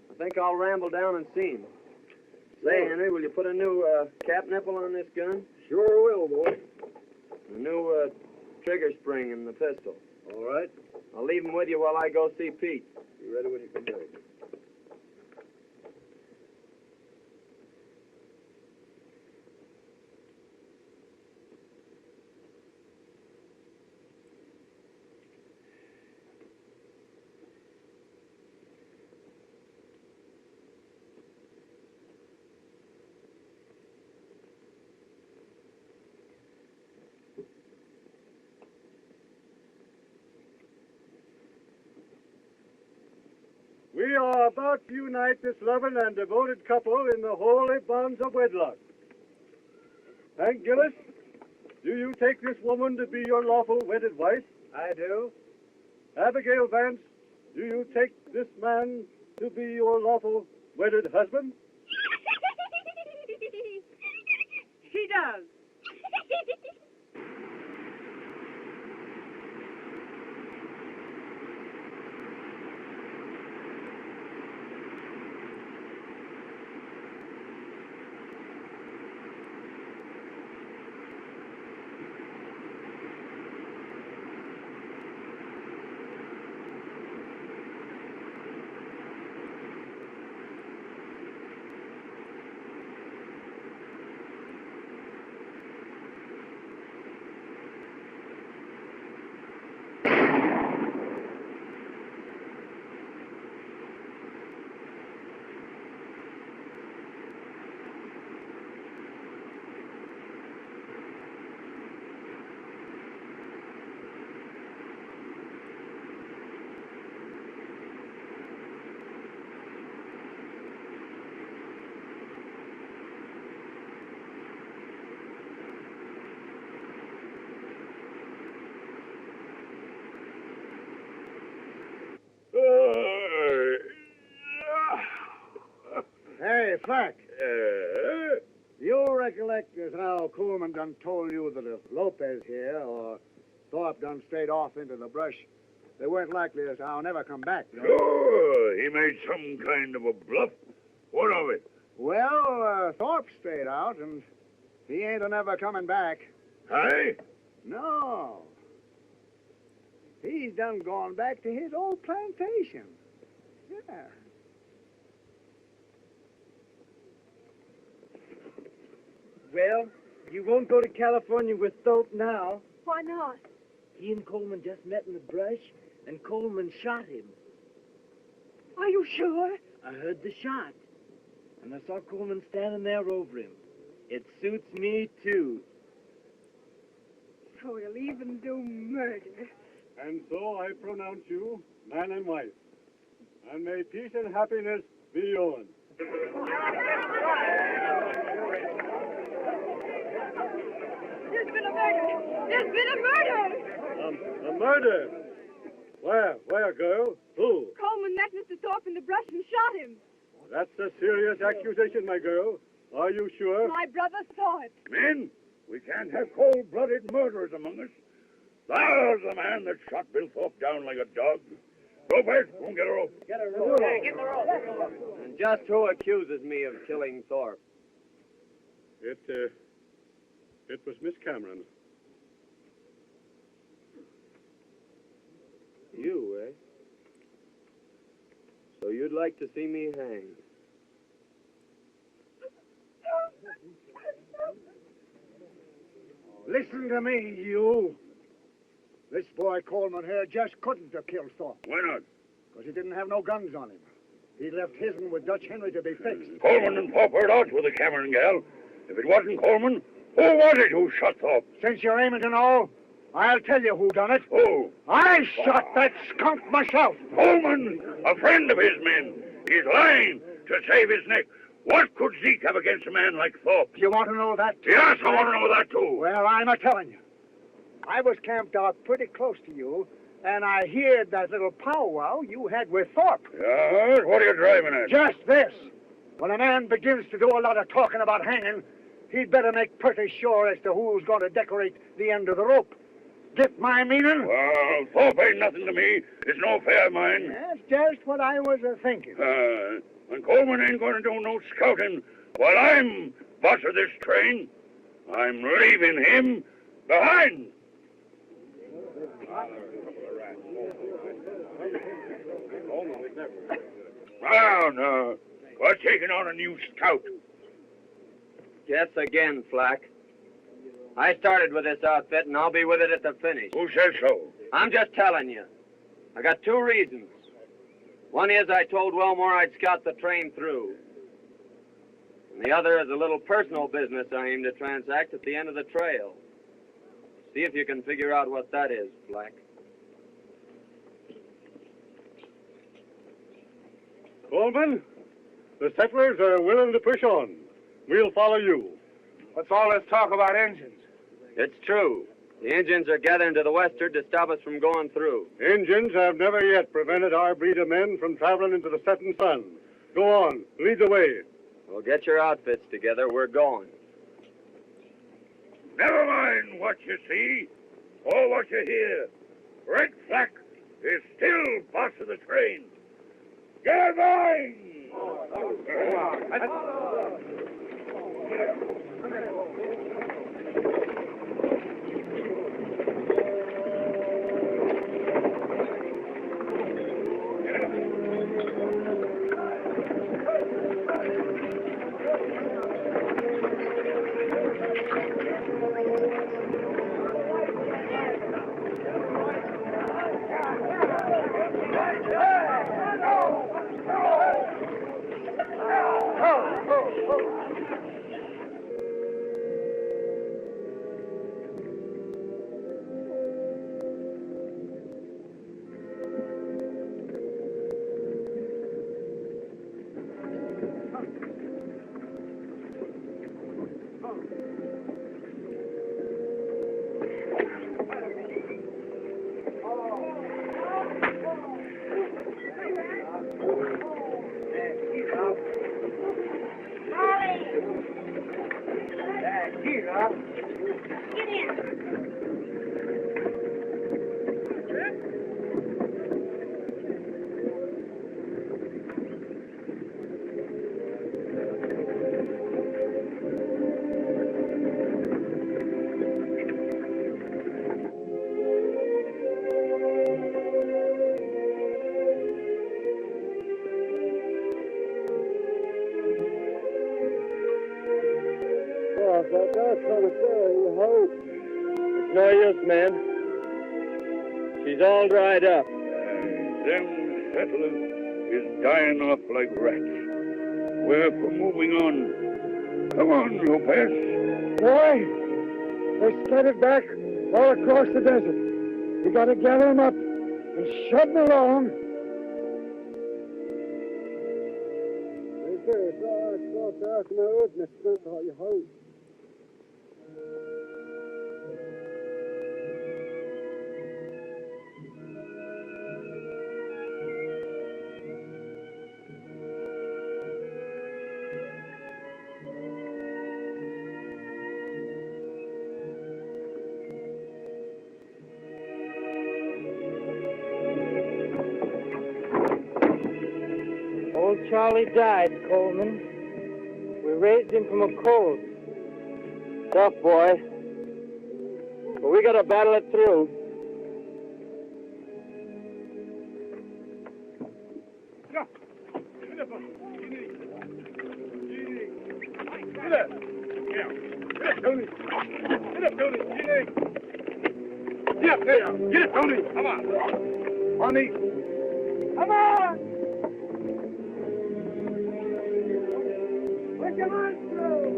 I think I'll ramble down and see him. Say, Henry, will you put a new cap nipple on this gun? Sure will, boy. A new trigger spring in the pistol. All right. I'll leave him with you while I go see Pete. Be ready when you come back. We are about to unite this loving and devoted couple in the holy bonds of wedlock. Hank Gillis, do you take this woman to be your lawful wedded wife? I do. Abigail Vance, do you take this man to be your lawful wedded husband? She does. Hey, Flack. You recollect just how Coleman done told you that if Lopez here or Thorpe done strayed off into the brush, they weren't likely to I'll never come back. You know? Sure, he made some kind of a bluff. What of it? Well, Thorpe strayed out, and he ain't a never coming back. Hey? No. He's done gone back to his old plantation. Yeah. Well, you won't go to California with Thorpe now. Why not? He and Coleman just met in the brush, and Coleman shot him. Are you sure? I heard the shot, and I saw Coleman standing there over him. It suits me, too. So he'll even do murder. And so I pronounce you man and wife. And may peace and happiness be yours. There's been a murder! There's been a murder! A murder? Where, girl? Who? Coleman met Mr. Thorpe in the brush and shot him. That's a serious accusation, my girl. Are you sure? My brother saw it. Men, we can't have cold-blooded murderers among us. There's the man that shot Bill Thorpe down like a dog. Go, Bert. Go and get a rope. Get a rope. Yeah, get the rope. And just who accuses me of killing Thorpe? It was Miss Cameron. You, eh? So you'd like to see me hanged? Listen to me, you. This boy Coleman here just couldn't have killed Thorpe. Why not? Because he didn't have no guns on him. He left his'n with Dutch Henry to be fixed. Coleman and Thorpe heard out with the Cameron gal. If it wasn't Coleman, who was it who shot Thorpe? Since you're aiming to know, I'll tell you who done it. Who? I shot that skunk myself. Coleman, a friend of his men. He's lying to save his neck. What could Zeke have against a man like Thorpe? You want to know that? Yes, I want to know that too. Well, I'm a-telling you. I was camped out pretty close to you, and I heard that little powwow you had with Thorpe. Yes, what are you driving at? Just this. When a man begins to do a lot of talking about hanging, he'd better make pretty sure as to who's going to decorate the end of the rope. Get my meaning? Well, Thorpe ain't nothing to me. It's no affair of mine. That's just what I was a-thinking. And Coleman ain't going to do no scouting while I'm boss of this train. I'm leaving him behind. Oh, no. We're taking on a new scout. Guess again, Flack. I started with this outfit, and I'll be with it at the finish. Who says so? I'm just telling you. I got two reasons. One is I told Wellmore I'd scout the train through. And the other is a little personal business I aim to transact at the end of the trail. See if you can figure out what that is, Flack. Coleman, the settlers are willing to push on. We'll follow you. What's all this talk about engines? It's true. The Indians are gathering to the westward to stop us from going through. Indians have never yet prevented our breed of men from traveling into the setting sun. Go on, lead the way. Well, get your outfits together. We're going. Never mind what you see or what you hear. Red Flack is still boss of the train. Get going! It's no use, man. She's all dried up. Them settlers is dying off like rats. We're for moving on. Come on, Lopez. Boy, they're scattered back all across the desert. We gotta gather them up and shove them along. Old Charlie died, Coleman. We raised him from a colt. Tough, boy. But we gotta battle it through. Get up. Yeah. Get up, Tony. Get up, Tony. Get up, there. Get up, Tony. Come on. Honey. Come on. Put your hands through.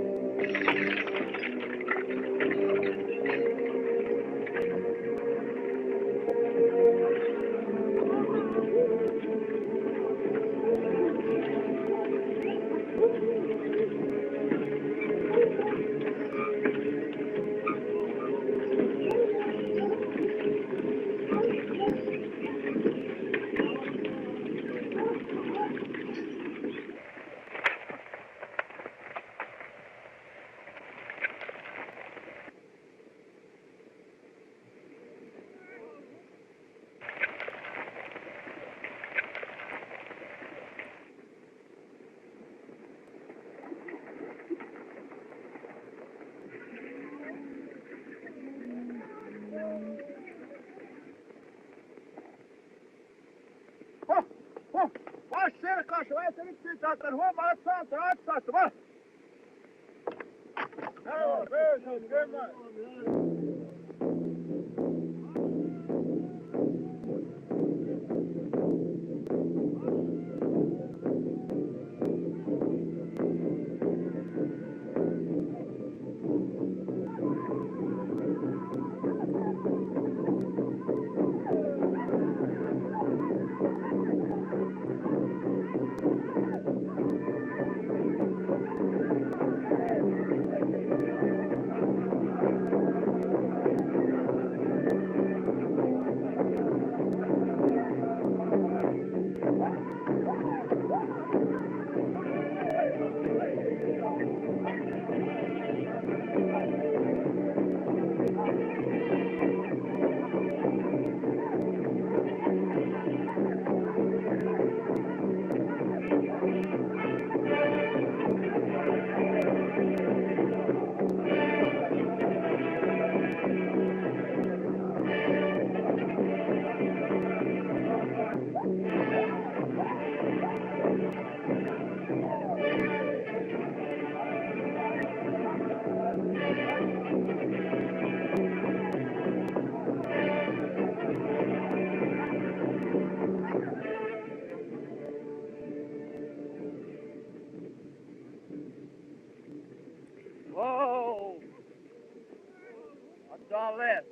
All this.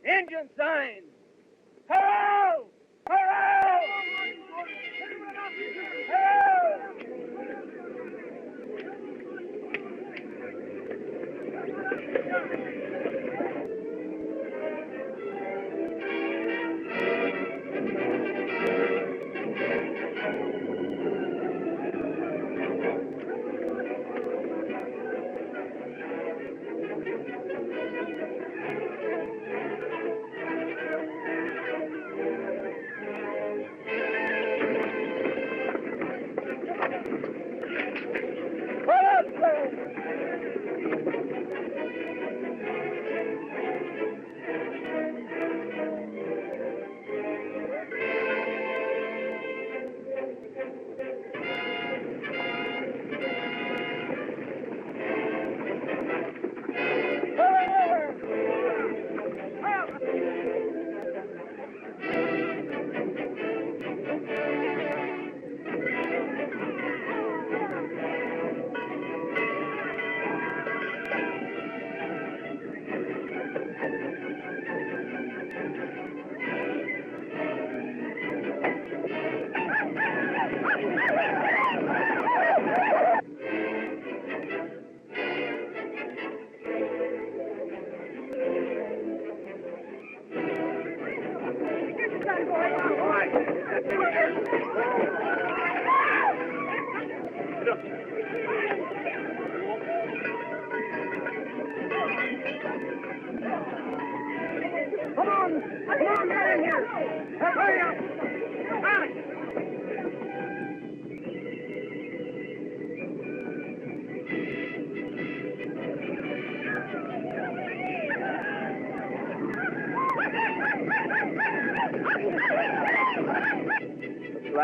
Engine signs! Hello! Hello!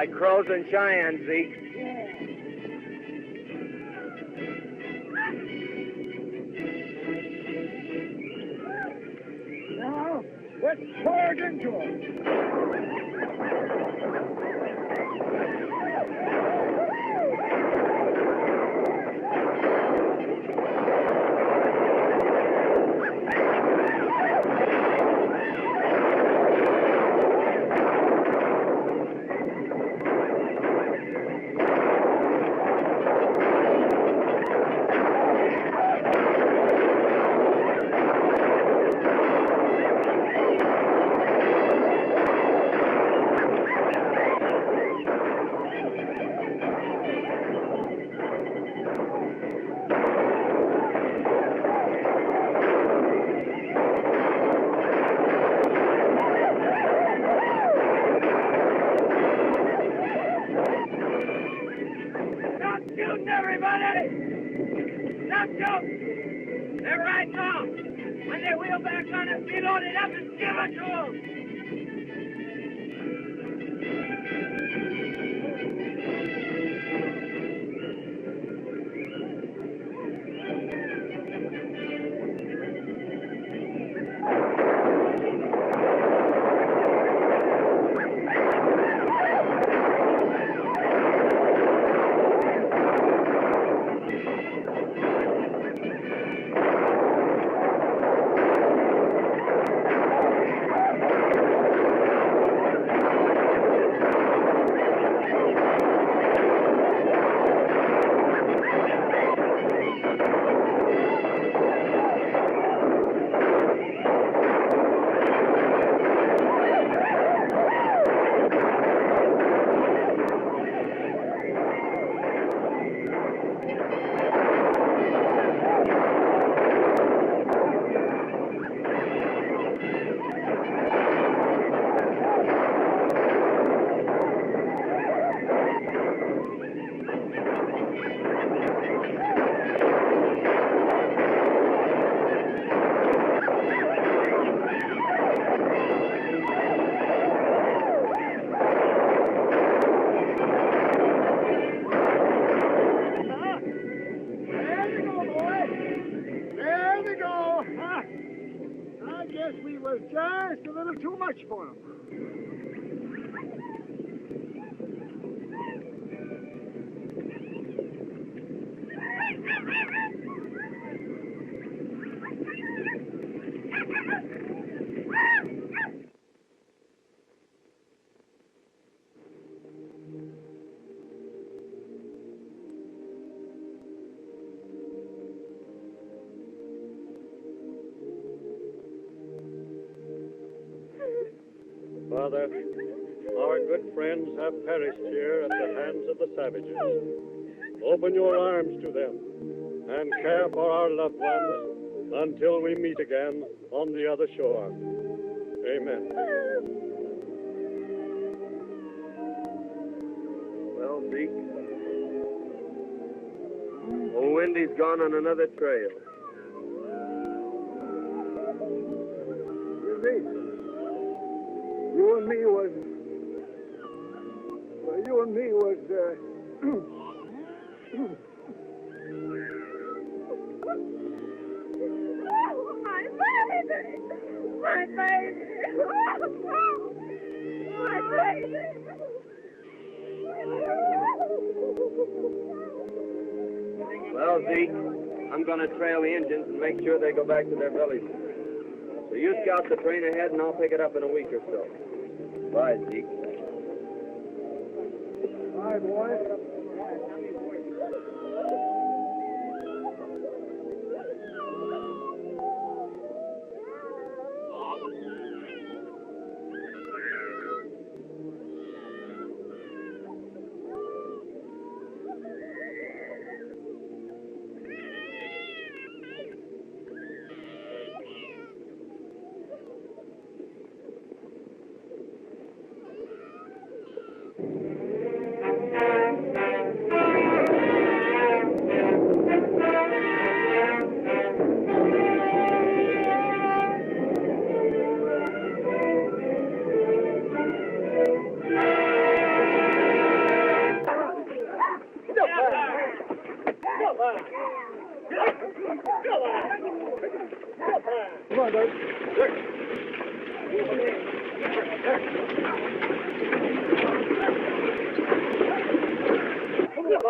Like Crows and Cheyennes, Zeke. Now, let's charge into them. Just a little too much for him. Father, our good friends have perished here at the hands of the savages. Open your arms to them and care for our loved ones until we meet again on the other shore. Amen. Well, Zeke, old Wendy's gone on another trail. You and me was... My baby! My baby! My baby! Well, Zeke, I'm going to trail the Indians and make sure they go back to their villages. So you scout the train ahead, and I'll pick it up in a week or so. Bye, Zeke. Bye, boy. Come on, Doug.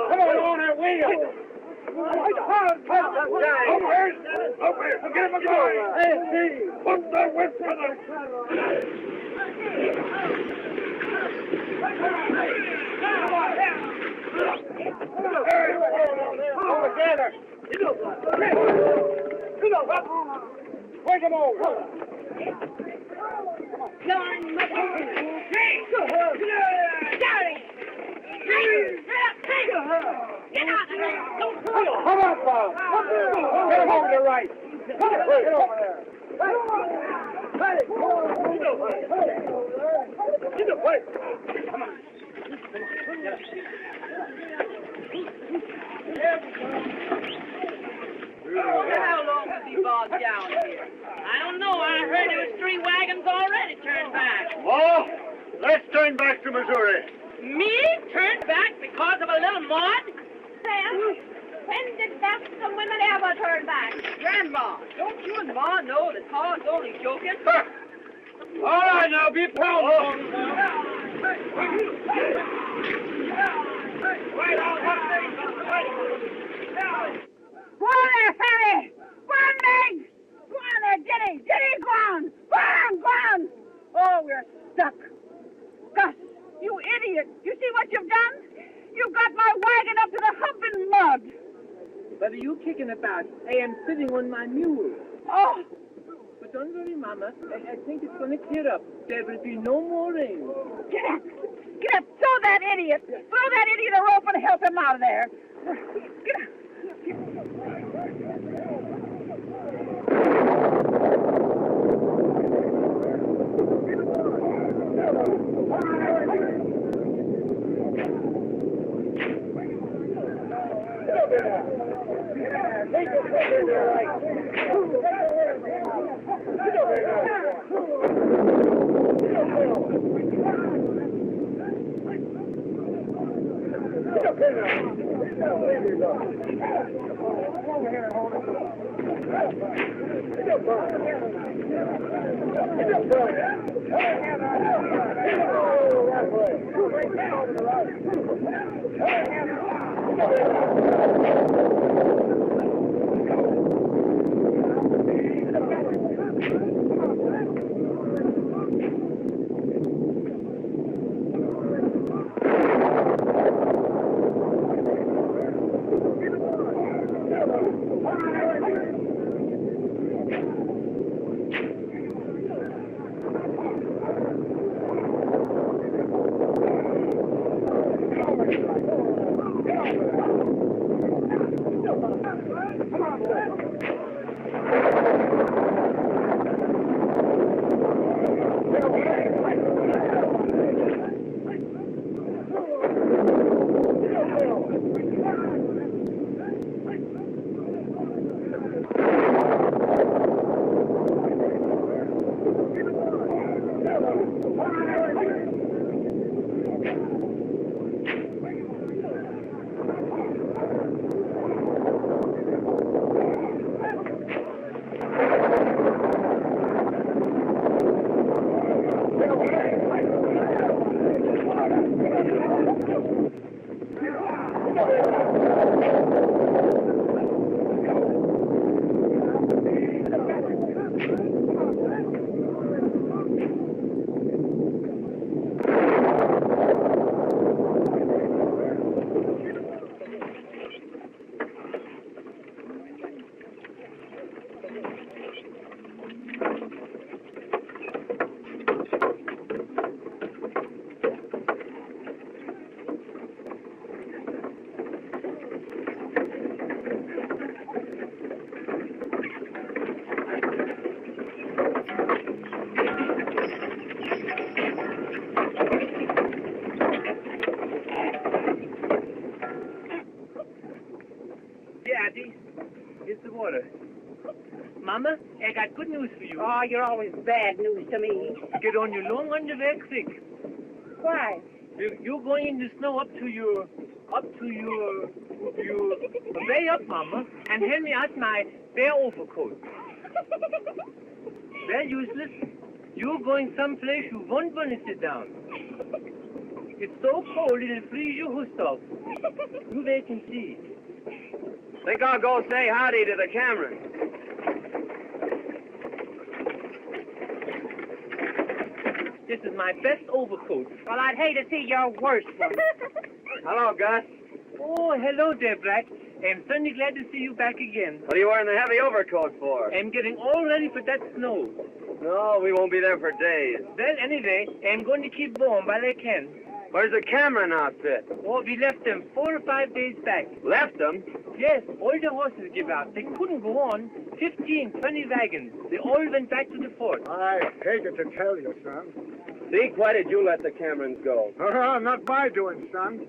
Come on that wheel. Up here. Get him a going. Hey, Steve. Put the whip to the... Over together. Where's them all? John, get out of there! Come on, Bob. Get him over to the right. Get over there. Get the way. Come on. How long has he bogged down here? I don't know. I heard there was 3 wagons already turned back. Oh, let's turn back to Missouri. Me? Turned back because of a little mud? Sam, when did some women ever turn back? Grandma, don't you and Ma know that Pa's only joking? All right, now, be pounding. Go on there, Fanny! Go on, Meg! Go on there, Jenny! Jenny, go on! Go on, go on! Oh, we're stuck. Gus, you idiot! You see what you've done? You've got my wagon up to the hump in mud. What are you kicking about? I am sitting on my mule. Oh! But don't worry, Mama. I think it's going to clear up. There will be no more rain. Get up! Get up! Throw that idiot! Throw that idiot a rope and help him out of there! Get up! Mama, I got good news for you. Oh, you're always bad news to me. Get on your long underwear quick. Why? You're going in the snow up to your, way up, Mama, and hand me out my bear overcoat. Well, useless. You're going someplace you won't want to sit down. It's so cold it'll freeze your hoofs off. You wait and see. Think I'll go say howdy to the Cameron. This is my best overcoat. Well, I'd hate to see your worst one. Hello, Gus. Oh, hello there, Black. I'm certainly glad to see you back again. What are you wearing the heavy overcoat for? I'm getting all ready for that snow. No, we won't be there for days. Well, anyway, I'm going to keep warm while I can. Where's the Cameron outfit? Oh, we left them 4 or 5 days back. Left them? Yes, all the horses give out. They couldn't go on. 15, 20 wagons. They all went back to the fort. I hated to tell you, son. Zeke, why did you let the Camerons go? Not my doing, son.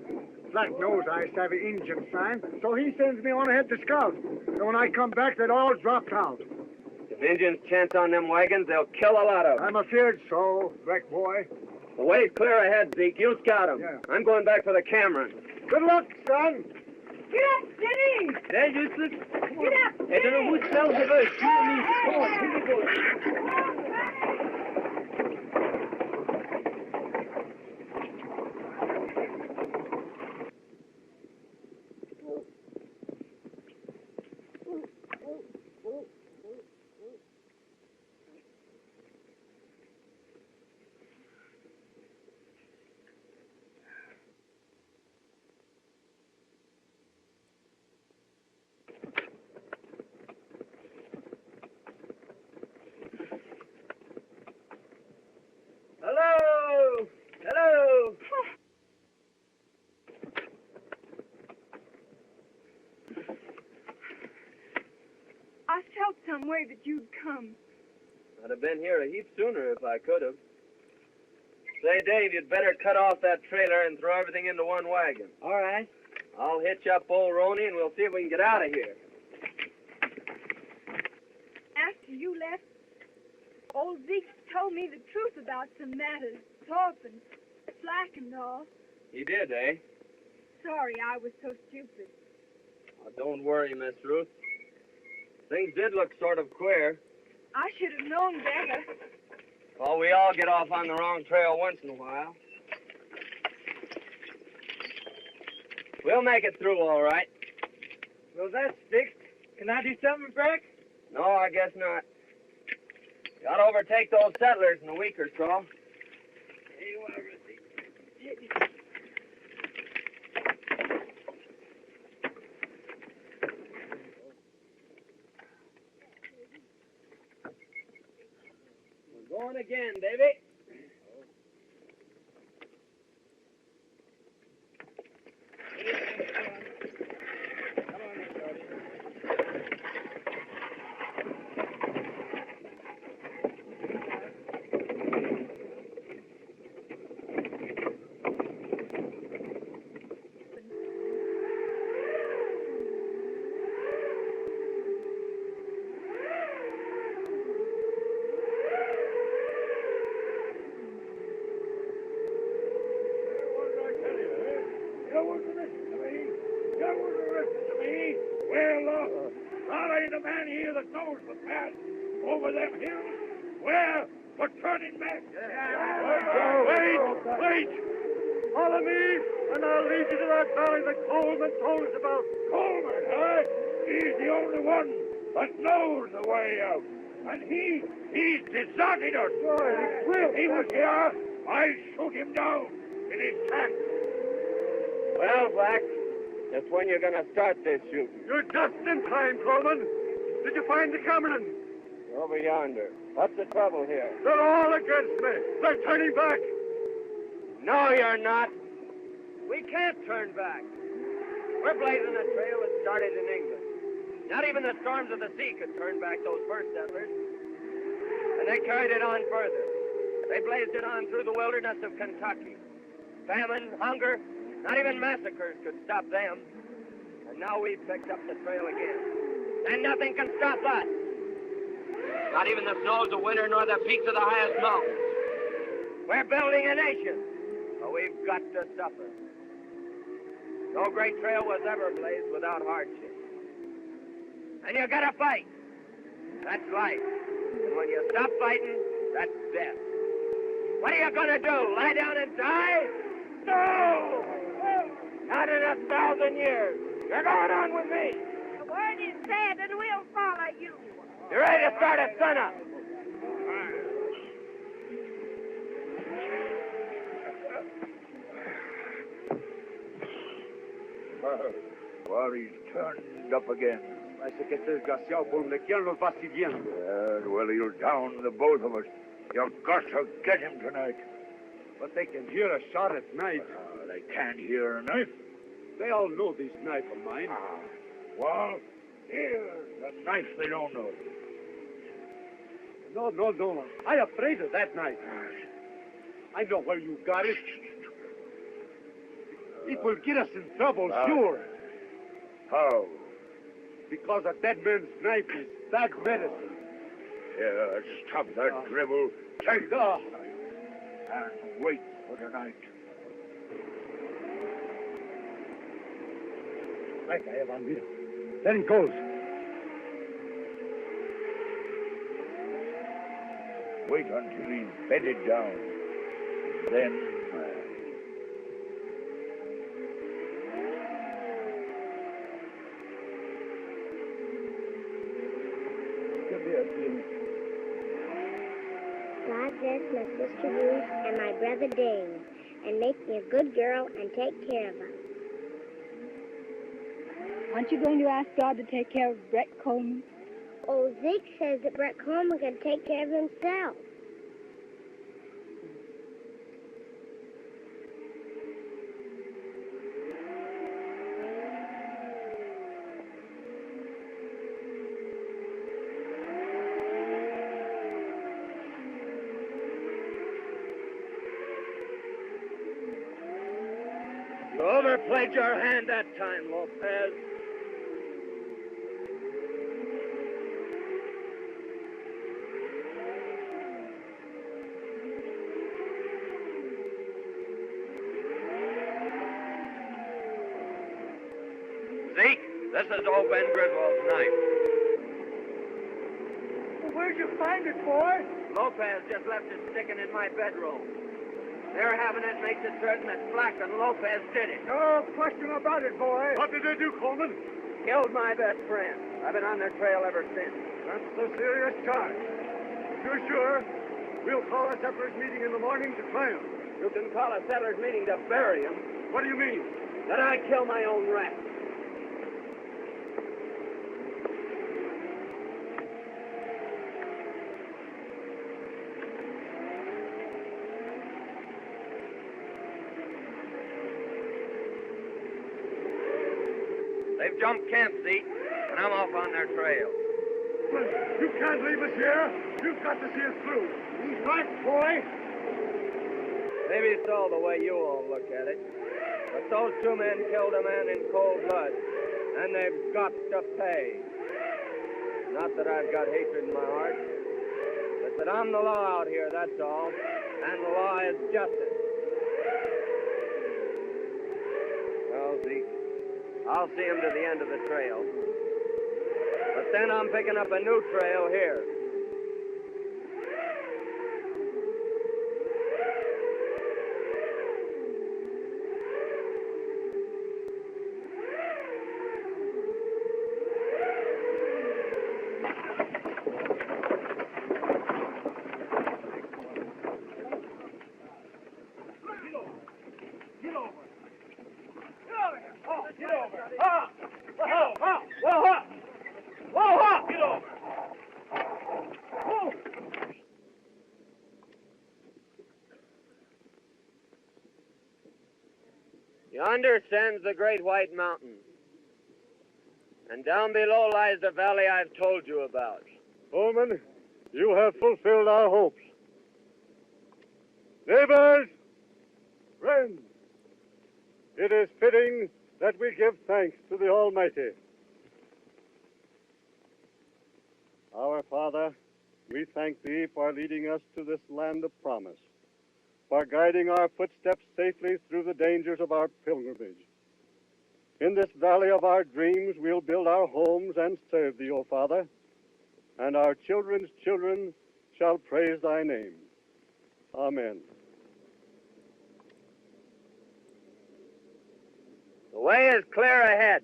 Black knows I savvy Injun sign, so he sends me on ahead to scout. And when I come back, they'd all dropped out. If Indians chance on them wagons, they'll kill a lot of them. I'm afeared so, Black boy. The way's clear ahead, Zeke. You scout them. Yeah. I'm going back for the Cameron. Good luck, son. Get up, Jenny! They're useless. Get up! I don't know who smells the worst. You or me. Come on, here we go. Hello! Hello! I felt some way that you'd come. I'd have been here a heap sooner if I could have. Say, Dave, you'd better cut off that trailer and throw everything into one wagon. All right. I'll hitch up old Roney and we'll see if we can get out of here. After you left, old Zeke told me the truth about some matters, Thorpe and Slack and all. He did, eh? Sorry I was so stupid. Oh, don't worry, Miss Ruth. Things did look sort of queer. I should have known better. Well, we all get off on the wrong trail once in a while. We'll make it through all right. Well, that's fixed. Can I do something, Brack? No, I guess not. Gotta overtake those settlers in a week or so. We're going again, baby. The man here that knows the path over them hills. Where? We're turning back. Wait! Follow me, and I'll lead you to that valley that Coleman told us about. Coleman, huh? He's the only one that knows the way out. And he's deserted us. If he was here, I'd shoot him down in his tracks. Well, Black, just when you're gonna start this shooting? You're just in time, Coleman. Did you find the Cameron? Over yonder. What's the trouble here? They're all against me. They're turning back. No, you're not. We can't turn back. We're blazing a trail that started in England. Not even the storms of the sea could turn back those first settlers. And they carried it on further. They blazed it on through the wilderness of Kentucky. Famine, hunger, not even massacres could stop them. And now we've picked up the trail again. And nothing can stop us. Not even the snows of winter nor the peaks of the highest mountains. We're building a nation. But we've got to suffer. No great trail was ever blazed without hardship. And you gotta fight. That's life. And when you stop fighting, that's death. What are you gonna do? Lie down and die? No! Not in 1,000 years. You're going on with me. The word is said, and we'll follow you. You ready to start at sunup? Well, he's turned up again. Parece que este desgraciado por donde quiera nos va siguiendo. Well, he'll down the both of us. You've got to get him tonight. But they can hear a shot at night. They can't hear a knife. They all know this knife of mine. Well, here's the knife they don't know. No. I'm afraid of that knife. I know where you got it. It will get us in trouble, sure. How? Because a dead man's knife is bad medicine. Yeah, stop that dribble. Take it. And wait for the night. Like I have on me. There he goes. Wait until he's bedded down. Then... God bless my sister Ruth and my brother Dave, and make me a good girl and take care of us. Aren't you going to ask God to take care of Brett Coleman? Oh, Zeke says that Brett Coleman can take care of himself. You overplayed your hand that time, Lopez. Zeke, this is old Ben Griswold's knife. Where'd you find it, boy? Lopez just left it sticking in my bedroom. Their having it makes it certain that Flack and Lopez did it. No question about it, boy. What did they do, Coleman? Killed my best friend. I've been on their trail ever since. That's a serious charge. You're sure? We'll call a settlers meeting in the morning to try him. You can call a settlers meeting to bury him. What do you mean? That I kill my own rat. They've jumped camp, Zeke, and I'm off on their trail. You can't leave us here. You've got to see us through. He's right, boy. Maybe so the way you all look at it. But those two men killed a man in cold blood, and they've got to pay. Not that I've got hatred in my heart, but that I'm the law out here, that's all. And the law is justice. Well, Zeke, I'll see him to the end of the trail. But then I'm picking up a new trail here. Yonder stands the great white mountain. And down below lies the valley I've told you about. Coleman, you have fulfilled our hopes. Neighbors, friends, it is fitting that we give thanks to the Almighty. Our Father, we thank Thee for leading us to this land of promise. for guiding our footsteps safely through the dangers of our pilgrimage. In this valley of our dreams, we'll build our homes and serve thee, O Father, and our children's children shall praise thy name. Amen. The way is clear ahead,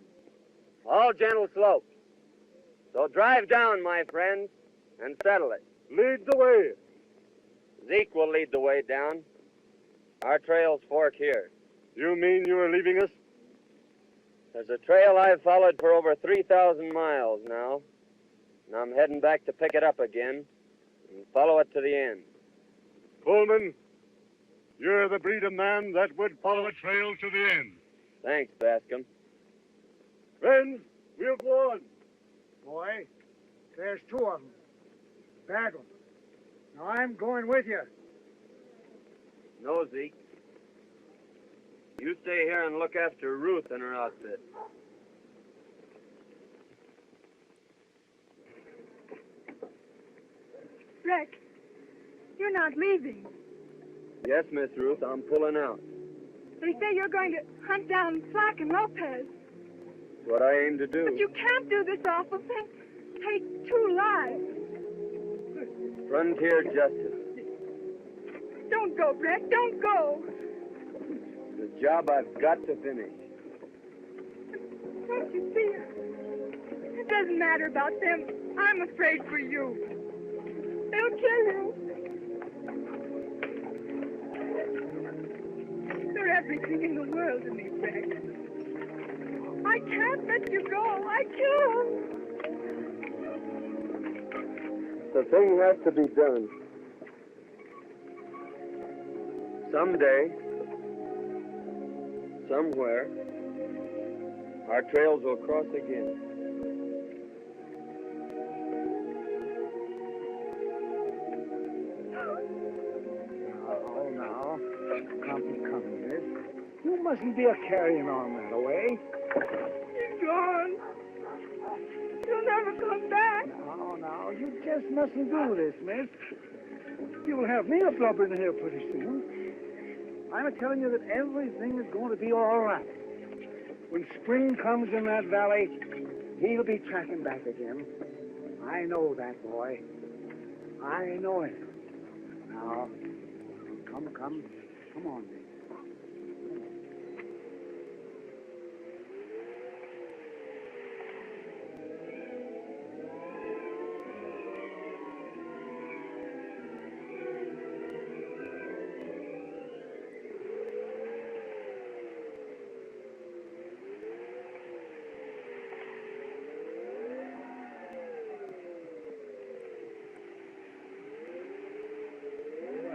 all gentle slopes. So drive down, my friends, and settle it. Lead the way. Zeke will lead the way down. Our trails fork here. You mean you are leaving us? There's a trail I've followed for over 3,000 miles now, and I'm heading back to pick it up again and follow it to the end. Coleman, you're the breed of man that would follow a trail to the end. Thanks, Bascom. Friends, we'll go on. Boy, there's two of them. Bag 'em. Now I'm going with you. No, Zeke. You stay here and look after Ruth and her outfit. Rick, you're not leaving. Yes, Miss Ruth, I'm pulling out. They say you're going to hunt down Flack and Lopez. It's what I aim to do. But you can't do this awful thing. Take 2 lives. Frontier justice. Don't go, Rick. Don't go. The job I've got to finish. Don't you see? It doesn't matter about them. I'm afraid for you. They'll kill you. They're everything in the world to me, Rick. I can't let you go. I can't. The thing has to be done. Someday, somewhere, our trails will cross again. Oh, now. Come, miss. You mustn't be a carrying on that way. He's gone. He'll never come back. Now, you just mustn't do this, miss. You'll have me a blubbering here pretty soon. I'm telling you that everything is going to be all right. When spring comes in that valley, he'll be tracking back again. I know that, boy. I know it. Now, come on, miss.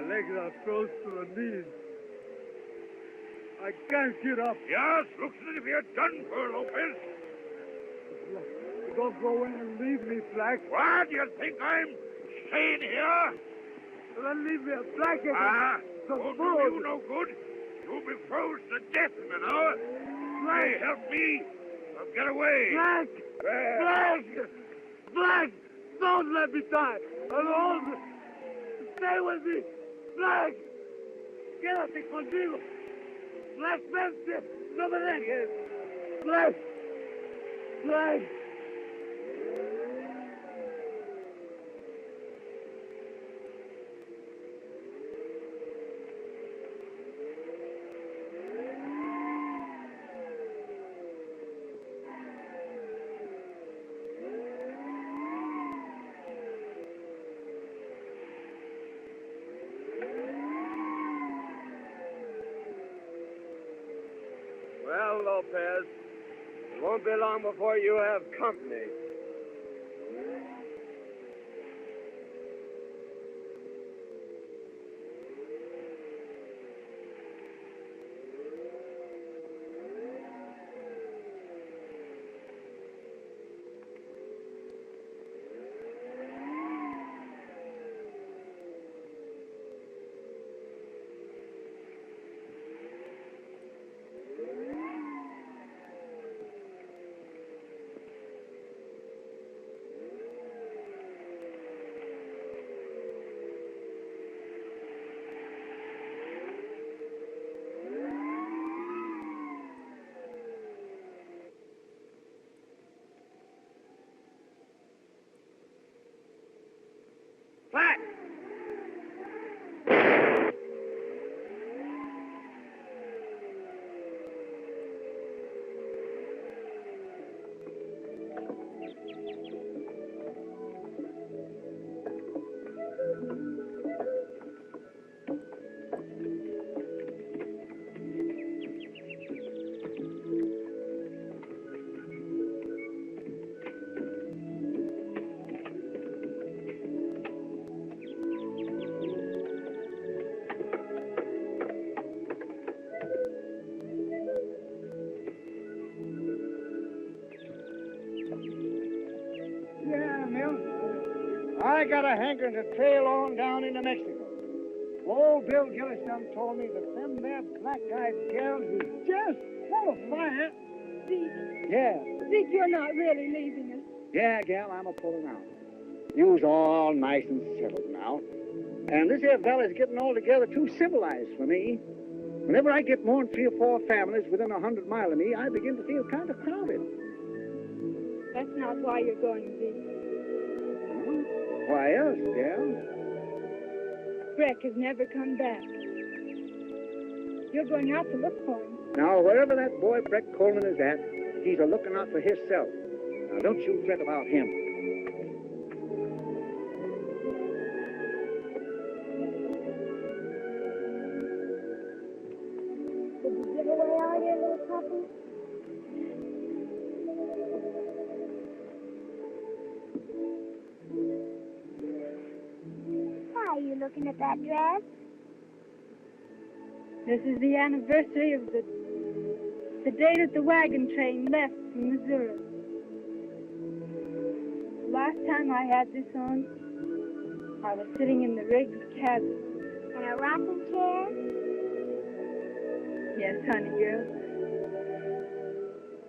Legs are froze to the knees. I can't get up. Yes, looks as if you're done for, Lopez. Don't go in and leave me, Flack. What? You think I'm staying here? Then leave me a blanket. Won't do you no good. You'll be froze to death in an hour. Hey, help me. I'll get away. Flack! Flack! Flack! Don't let me die. Alone. Stay with me. Flack! Quédate conmigo. Flack, vente. No me dejes. Flack! Flack! Well, Lopez, it won't be long before you have company. I got a hankering to trail on down into Mexico. Old Bill Gillis done told me that them there black-eyed gals was just full of fire. Zeke. Yeah. Zeke, you're not really leaving us. Yeah, gal, I'm a-pulling out. You's all nice and settled now. And this here valley's getting altogether too civilized for me. Whenever I get more than 3 or 4 families within 100 miles of me, I begin to feel kind of crowded. That's not why you're going, Zeke. Why else, gal? Breck has never come back. You're going out to look for him. Now, wherever that boy Breck Coleman is at, he's a-looking out for himself. Now, don't you fret about him. Did you give away all your little puppies? Why are you looking at that dress? This is the anniversary of the day that the wagon train left from Missouri. Last time I had this on, I was sitting in the Riggs cabin. In a rocking chair? Yes, honey girl.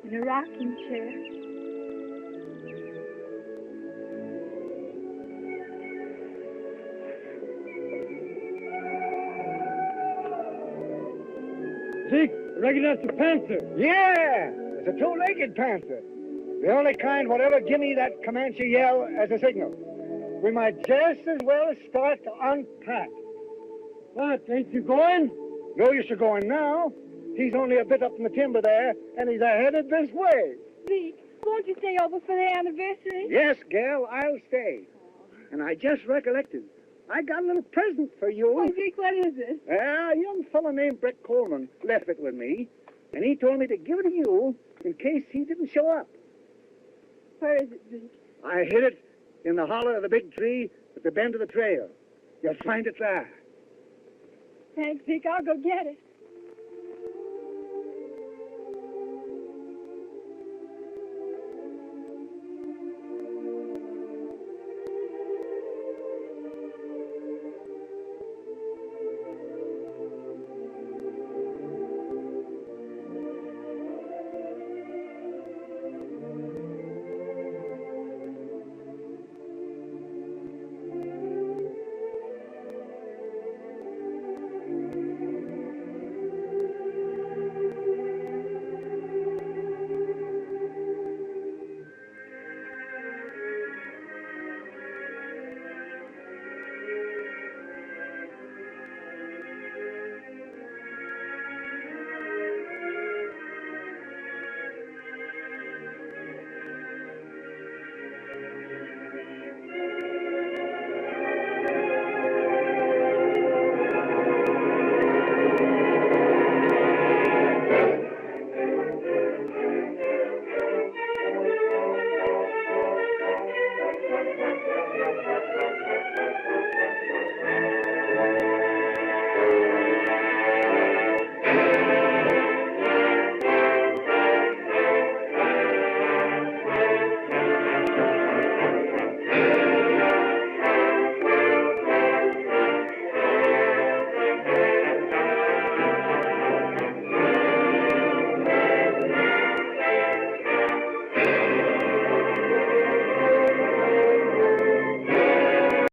In a rocking chair. Zeke, I reckon that's a panther. Yeah, it's a 2-legged panther. The only kind whatever give me that Comanche yell as a signal. We might just as well start to unpack. What, ain't you going? No use of going now. He's only a bit up in the timber there, and he's headed this way. Zeke, won't you stay over for the anniversary? Yes, gal, I'll stay. And I just recollected. I got a little present for you. Oh, Zeke, what is it? A young fellow named Breck Coleman left it with me, and he told me to give it to you in case he didn't show up. Where is it, Zeke? I hid it in the hollow of the big tree at the bend of the trail. You'll find it there. Thanks, Zeke. I'll go get it.